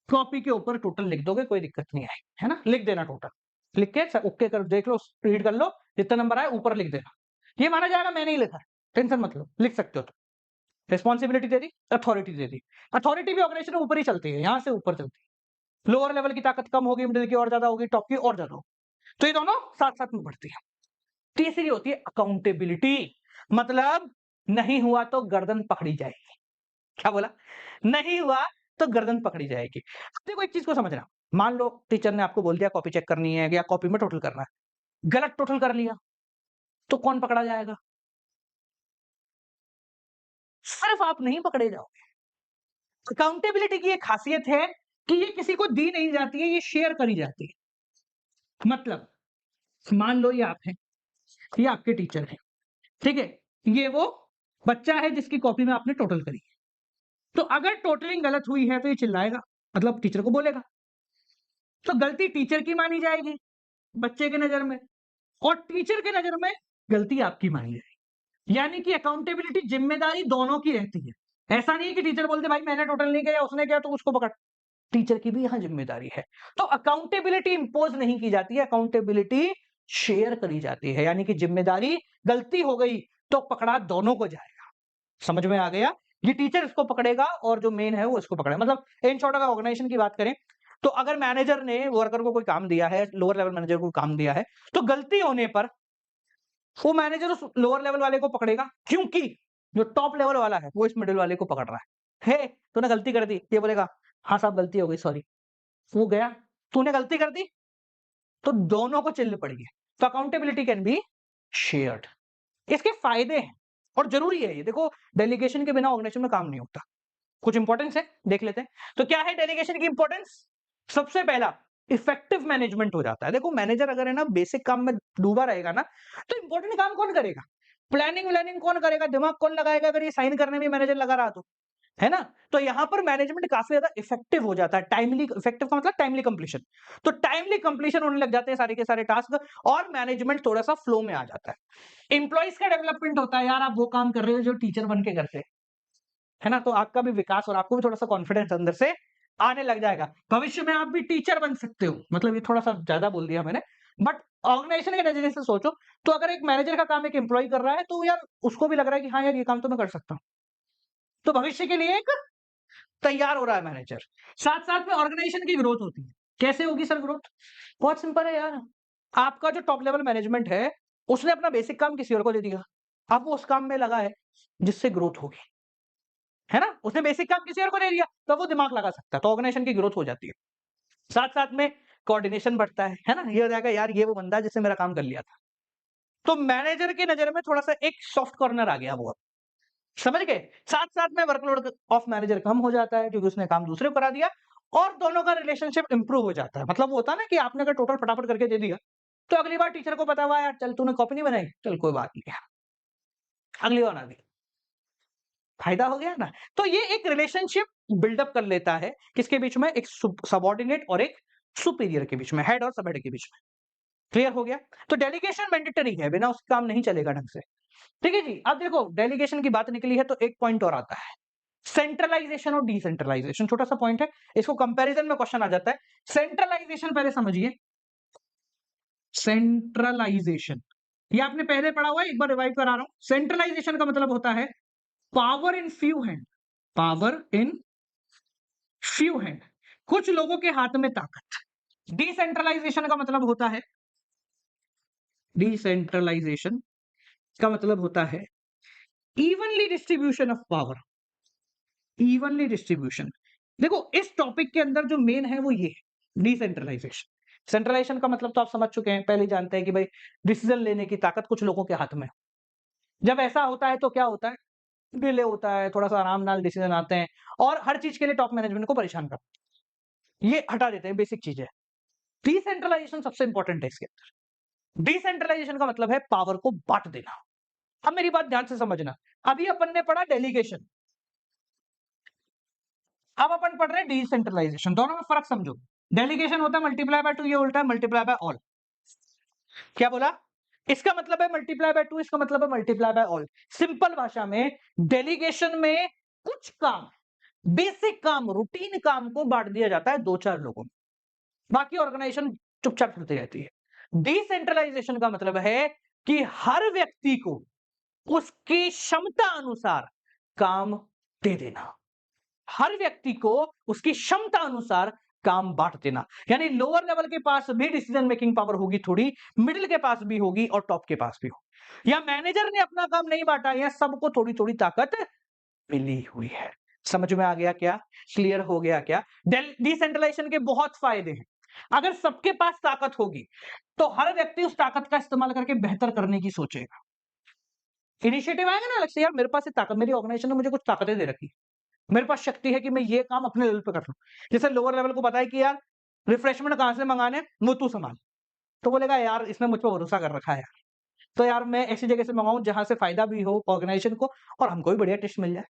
कॉपी के ऊपर टोटल लिख दोगे, कोई दिक्कत नहीं आएगी, है ना? लिख देना टोटल, लिख के ओके कर, देख लो, रीड कर लो, जितना नंबर आए ऊपर लिख देना। ये माना जाएगा मैंने ही लिखा है, टेंशन मत लो, लिख सकते हो। तो रिस्पॉन्सिबिलिटी दे दी, अथॉरिटी दे दी। अथॉरिटी भी ऑर्गेनाइजेशन में ऊपर ही चलती है, यहां से ऊपर चलती है। लोअर लेवल की ताकत कम होगी, मिडिल की और ज्यादा होगी, टॉप की और ज्यादा होगी। तो ये दोनों साथ साथ में बढ़ती है। तीसरी होती है अकाउंटेबिलिटी, मतलब नहीं हुआ तो गर्दन पकड़ी जाएगी। क्या बोला? नहीं हुआ तो गर्दन पकड़ी जाएगी। देखो एक चीज को समझना, मान लो टीचर ने आपको बोल दिया कॉपी चेक करनी है या कॉपी में टोटल करना है, गलत टोटल कर लिया तो कौन पकड़ा जाएगा? सिर्फ आप नहीं पकड़े जाओगे। अकाउंटेबिलिटी की एक खासियत है कि ये किसी को दी नहीं जाती है, ये शेयर करी जाती है। मतलब मान लो ये आप हैं, ये आपके टीचर हैं, ठीक है, ये वो बच्चा है जिसकी कॉपी में आपने टोटल करी है। तो अगर टोटलिंग गलत हुई है तो ये चिल्लाएगा, मतलब टीचर को बोलेगा, तो गलती टीचर की मानी जाएगी बच्चे के नजर में, और टीचर के नजर में गलती आपकी मानी जाएगी। यानी कि अकाउंटेबिलिटी, जिम्मेदारी दोनों की रहती है। ऐसा नहीं है कि टीचर बोलते भाई मैंने टोटल नहीं किया, उसने किया तो उसको पकड़। टीचर की भी यहाँ जिम्मेदारी है। तो अकाउंटेबिलिटी इंपोज नहीं की जाती है, अकाउंटेबिलिटी शेयर करी जाती है। यानी कि जिम्मेदारी, गलती हो गई तो पकड़ा दोनों को जाएगा। समझ में आ गया? ये टीचर इसको पकड़ेगा और जो मेन है वो इसको पकड़ेगा। मतलब इन शॉर्ट, अगर ऑर्गेनाइजेशन की बात करें तो अगर मैनेजर ने वर्कर को कोई काम दिया है, लोअर लेवल मैनेजर को काम दिया है, तो गलती होने पर वो मैनेजर उस लोअर लेवल वाले को पकड़ेगा, क्योंकि जो टॉप लेवल वाला है वो इस मिडिल वाले को पकड़ रहा है। हे तूने गलती कर दी, ये बोलेगा हाँ साहब गलती हो गई, सॉरी। वो गया, तूने गलती कर दी, तो दोनों को चिल्ल पड़ी है। तो अकाउंटेबिलिटी कैन बी शेयर्ड। इसके फायदे हैं और जरूरी है ये। देखो डेलीगेशन के बिना ऑर्गेनाइजेशन में काम नहीं होता। कुछ इंपॉर्टेंस है, देख लेते हैं। तो क्या है डेलीगेशन की इंपॉर्टेंस? सबसे पहला, इफेक्टिव मैनेजमेंट हो जाता है। देखो मैनेजर अगर है ना बेसिक काम में डूबा रहेगा ना, तो इंपॉर्टेंट काम कौन करेगा? प्लानिंग व्लानिंग कौन करेगा? दिमाग कौन लगाएगा अगर ये साइन करने में मैनेजर लगा रहा तो? है ना? तो यहां पर मैनेजमेंट काफी ज्यादा इफेक्टिव हो जाता है। टाइमली, इफेक्टिव का मतलब टाइमली कंप्लीशन। तो टाइमली कंप्लीशन होने लग जाते हैं सारे के सारे टास्क, और मैनेजमेंट थोड़ा सा फ्लो में आ जाता है। एम्प्लॉइज का डेवलपमेंट होता है, यार आप वो काम कर रहे हो जो टीचर बन के करते, है ना? तो आपका भी विकास और आपको भी थोड़ा सा कॉन्फिडेंस अंदर से आने लग जाएगा। भविष्य में आप भी टीचर बन सकते हो। मतलब ये थोड़ा सा ज्यादा बोल दिया मैंने, बट ऑर्गेनाइजेशन के नजरिए से सोचो तो अगर एक मैनेजर का काम एक एम्प्लॉय कर रहा है तो यार उसको भी लग रहा है कि हाँ यार ये काम तो मैं कर सकता हूँ। तो भविष्य के लिए एक तैयार हो रहा है मैनेजर। साथ साथ में ऑर्गेनाइजेशन की ग्रोथ होती है। कैसे होगी सर ग्रोथ? बहुत सिंपल है यार। आपका जो टॉप लेवल मैनेजमेंट है, उसने अपना बेसिक काम किसी और को दे दिया, अब वो उस काम में लगा है जिससे ग्रोथ होगी, है ना? उसने बेसिक काम किसी और को दे दिया तो वो दिमाग लगा सकता है, तो ऑर्गेनाइजेशन की ग्रोथ हो जाती है। साथ साथ में कोऑर्डिनेशन बढ़ता है ना? ये हो जाएगा यार ये वो बंदा है जिसने मेरा काम कर लिया था। तो मैनेजर की नजर में थोड़ा सा एक सॉफ्ट कॉर्नर आ गया वो, समझ गए? साथ साथ में वर्कलोड ऑफ मैनेजर कम हो जाता है क्योंकि उसने काम दूसरे को करा दिया, और दोनों का रिलेशनशिप इंप्रूव हो जाता है। मतलब वो होता है ना कि आपने अगर टोटल फटाफट करके दे दिया तो अगली बार टीचर को पता हुआ यार चल तूने कॉपी नहीं बनाई, चल कोई बात नहीं यार, अगली बार आ गई, फायदा हो गया ना? तो ये एक रिलेशनशिप बिल्डअप कर लेता है किसके बीच में? एक सबऑर्डिनेट और एक सुपीरियर के बीच में, हेड और सब हेड के बीच में। क्लियर हो गया? तो डेलीगेशन मैंडेटरी है, बिना उसके काम नहीं चलेगा ढंग से। ठीक है जी। अब देखो डेलीगेशन की बात निकली है तो एक पॉइंट और आता है, सेंट्रलाइजेशन और डिसेंट्रलाइजेशन, छोटा सा पॉइंट है, इसको कंपैरिजन में क्वेश्चन आ जाता है। सेंट्रलाइजेशन पहले समझिए, सेंट्रलाइजेशन ये आपने पहले पढ़ा हुआ है, एक बार रिवाइव करा रहा हूं। सेंट्रलाइजेशन का मतलब होता है power in few hand, power in few hand, कुछ लोगों के हाथ में ताकत। डिसेंट्रलाइजेशन का मतलब होता है, डिसेंट्रलाइजेशन का मतलब होता है evenly distribution of power, evenly distribution. देखो इस टॉपिक के अंदर जो मेन है वो ये है डिसेंट्रलाइजेशन। सेंट्रलाइजेशन का मतलब तो आप समझ चुके हैं, पहले जानते हैं कि भाई डिसीजन लेने की ताकत कुछ लोगों के हाथ में। जब ऐसा होता है तो क्या होता है, डिले होता है, थोड़ा सा आराम नाल डिसीजन आते हैं और हर चीज के लिए टॉप मैनेजमेंट को परेशान करते हैं, ये हटा देते हैं, बेसिक चीज है। डिसेंट्रलाइजेशन सबसे इंपॉर्टेंट है इसके अंदर। डिसेंट्रलाइजेशन का मतलब है पावर को बांट देना। अब मेरी बात ध्यान से समझना, अभी अपन ने पढ़ा डेलीगेशन, अब अपन पढ़ रहे हैं डिसेंट्रलाइजेशन, दोनों में फर्क समझो। डेलीगेशन होता है मल्टीप्लाई बाय 2, ये उल्टा है मल्टीप्लाई बाय ऑल। क्या बोला, इसका मतलब है मल्टीप्लाई बाय 2, इसका मतलब है मल्टीप्लाई बाय ऑल। सिंपल भाषा में डेलीगेशन में कुछ काम, बेसिक काम, रूटीन काम को बांट दिया जाता है 2-4 लोगों में, बाकी ऑर्गेनाइजेशन चुपचाप चलती रहती है। डिसेंट्रलाइजेशन का मतलब है कि हर व्यक्ति को उसकी क्षमता अनुसार काम दे देना, हर व्यक्ति को उसकी क्षमता अनुसार काम बांट देना। यानी लोअर लेवल के पास भी डिसीजन मेकिंग पावर होगी थोड़ी, मिडिल के पास भी होगी और टॉप के पास भी होगी। या मैनेजर ने अपना काम नहीं बांटा, या सबको थोड़ी थोड़ी ताकत मिली हुई है। समझ में आ गया क्या, क्लियर हो गया क्या? डिसेंट्रलाइजेशन के बहुत फायदे हैं। अगर सबके पास ताकत होगी तो हर व्यक्ति उस ताकत का इस्तेमाल करके बेहतर करने की सोचेगा। इनिशिएटिव आएगा ना अलग से, यार मेरे पास ताकत, मेरी ऑर्गेनाइजेशन ने मुझे कुछ ताकतें दे रखी, मेरे पास शक्ति है कि मैं ये काम अपने लेवल पे कर लूं। जैसे लोअर लेवल को पता है कि यार रिफ्रेशमेंट कहां से मंगाने, वो तू संभाल, तो बोलेगा यार इसने मुझ पर भरोसा कर रखा है यार, तो यार मैं ऐसी जगह से मंगाऊं जहां से फायदा भी हो ऑर्गेनाइजेशन को और हमको भी बढ़िया टेस्ट मिल जाए।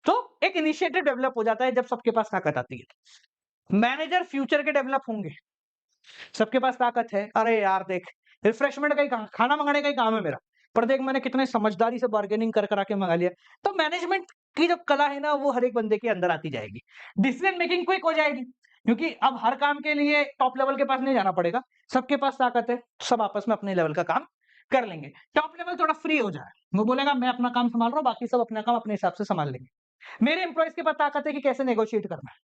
तो एक इनिशिएटिव डेवलप हो जाता है जब सबके पास ताकत आती है। मैनेजर फ्यूचर के डेवलप होंगे, सबके पास ताकत है, अरे यार देख रिफ्रेशमेंट का ही काम, खाना मंगाने का ही काम है मेरा, पर देख मैंने कितने समझदारी से बार्गेनिंग कर करा के मंगा लिया। तो मैनेजमेंट की जो कला है ना वो हर एक बंदे के अंदर आती जाएगी, डिसीजन मेकिंग क्विक हो जाएगी, क्योंकि अब हर काम के लिए टॉप लेवल के पास नहीं जाना पड़ेगा, सबके पास ताकत है, सब आपस में अपने लेवल का काम कर लेंगे। टॉप लेवल थोड़ा फ्री हो जाए, वो बोलेगा मैं अपना काम संभाल रहा हूँ, बाकी सब अपना काम अपने हिसाब से संभाल लेंगे। मेरे एम्प्लॉइज के पास ताकत है कि कैसे नेगोशिएट करना है,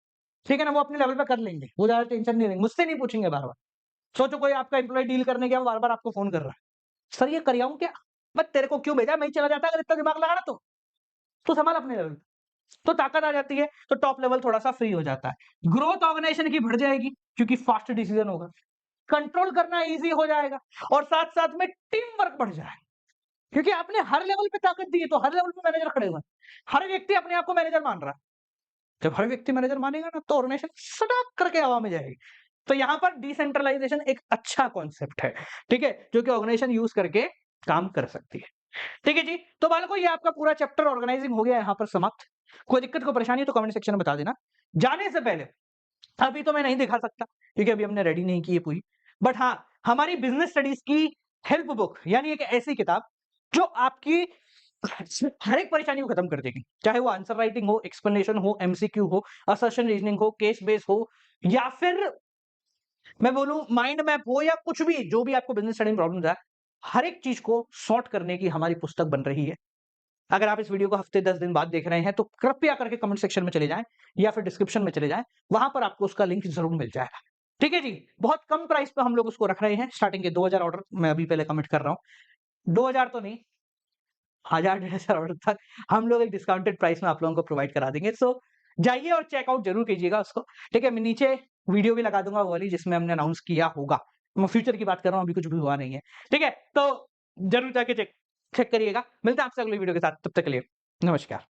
ठीक है ना, वो अपने लेवल पे कर लेंगे, वो ज्यादा टेंशन नहीं लेंगे, मुझसे नहीं पूछेंगे बार बार। सोचो कोई आपका एम्प्लॉय डील करने गया, बार बार आपको फोन कर रहा है, सर ये कर आऊं क्या, मैं तेरे को क्यों भेजा, मैं ही चला जाता अगर इतना दिमाग लगाना तो संभाल अपने लेवल, तो ताकत आ जाती है, तो टॉप लेवल थोड़ा सा फ्री हो जाता है। ग्रोथ ऑर्गेनाइजेशन की बढ़ जाएगी क्योंकि फास्ट डिसीजन होगा, कंट्रोल करना इजी हो जाएगा और साथ साथ में टीम वर्क बढ़ जाएगा, क्योंकि आपने हर लेवल पे ताकत दी है, तो हर लेवल पे मैनेजर खड़े हुए हैं, हर व्यक्ति अपने आप को मैनेजर मान रहा है। जब हर व्यक्ति मैनेजर मानेगा ना तो ऑर्गेनाइजेशन सटाक करके हवा में जाएगी। तो यहां पर डिसेंट्रलाइजेशन एक अच्छा कॉन्सेप्ट है, ठीक है, जो कि ऑर्गेनाइजेशन यूज करके काम कर सकती है। ठीक है जी, तो बालकों ये आपका पूरा चैप्टर ऑर्गेनाइजिंग हो गया यहाँ पर समाप्त। कोई दिक्कत को परेशानी तो कमेंट सेक्शन में बता देना। जाने से पहले अभी तो मैं नहीं दिखा सकता क्योंकि अभी हमने रेडी नहीं की है पूरी, बट हाँ हमारी बिजनेस स्टडीज की हेल्प बुक यानी एक ऐसी किताब जो आपकी हर एक परेशानी को खत्म कर देगी, चाहे वो आंसर राइटिंग हो, एक्सप्लेनेशन हो, एमसीक्यू हो, असर्शन रीजनिंग हो, केस बेस हो, या फिर मैं बोलूं माइंड मैप हो, या कुछ भी जो भी आपको बिजनेस स्टडी में प्रॉब्लम है, हर एक चीज को सॉर्ट करने की हमारी पुस्तक बन रही है। अगर आप इस वीडियो को हफ्ते 10 दिन बाद देख रहे हैं तो कृपया करके कमेंट सेक्शन में चले जाएं या फिर डिस्क्रिप्शन में चले जाएं, वहां पर आपको उसका लिंक जरूर मिल जाएगा। ठीक है जी, बहुत कम प्राइस पे हम लोग उसको रख रहे हैं, स्टार्टिंग के 2000 ऑर्डर मैं अभी पहले कमिट कर रहा हूं, 2000 तो नहीं, 1000-1500 ऑर्डर तक हम लोग एक डिस्काउंटेड प्राइस में आप लोगों को प्रोवाइड करा देंगे। सो जाइए और चेकआउट जरूर कीजिएगा उसको, ठीक है। मैं नीचे वीडियो भी लगा दूंगा वो वाली जिसमें हमने अनाउंस किया होगा, मैं फ्यूचर की बात कर रहा हूँ, अभी कुछ भी हुआ नहीं है, ठीक है। तो जरूर जाके चेक करिएगा। मिलते हैं आपसे अगली वीडियो के साथ, तब तक के लिए नमस्कार।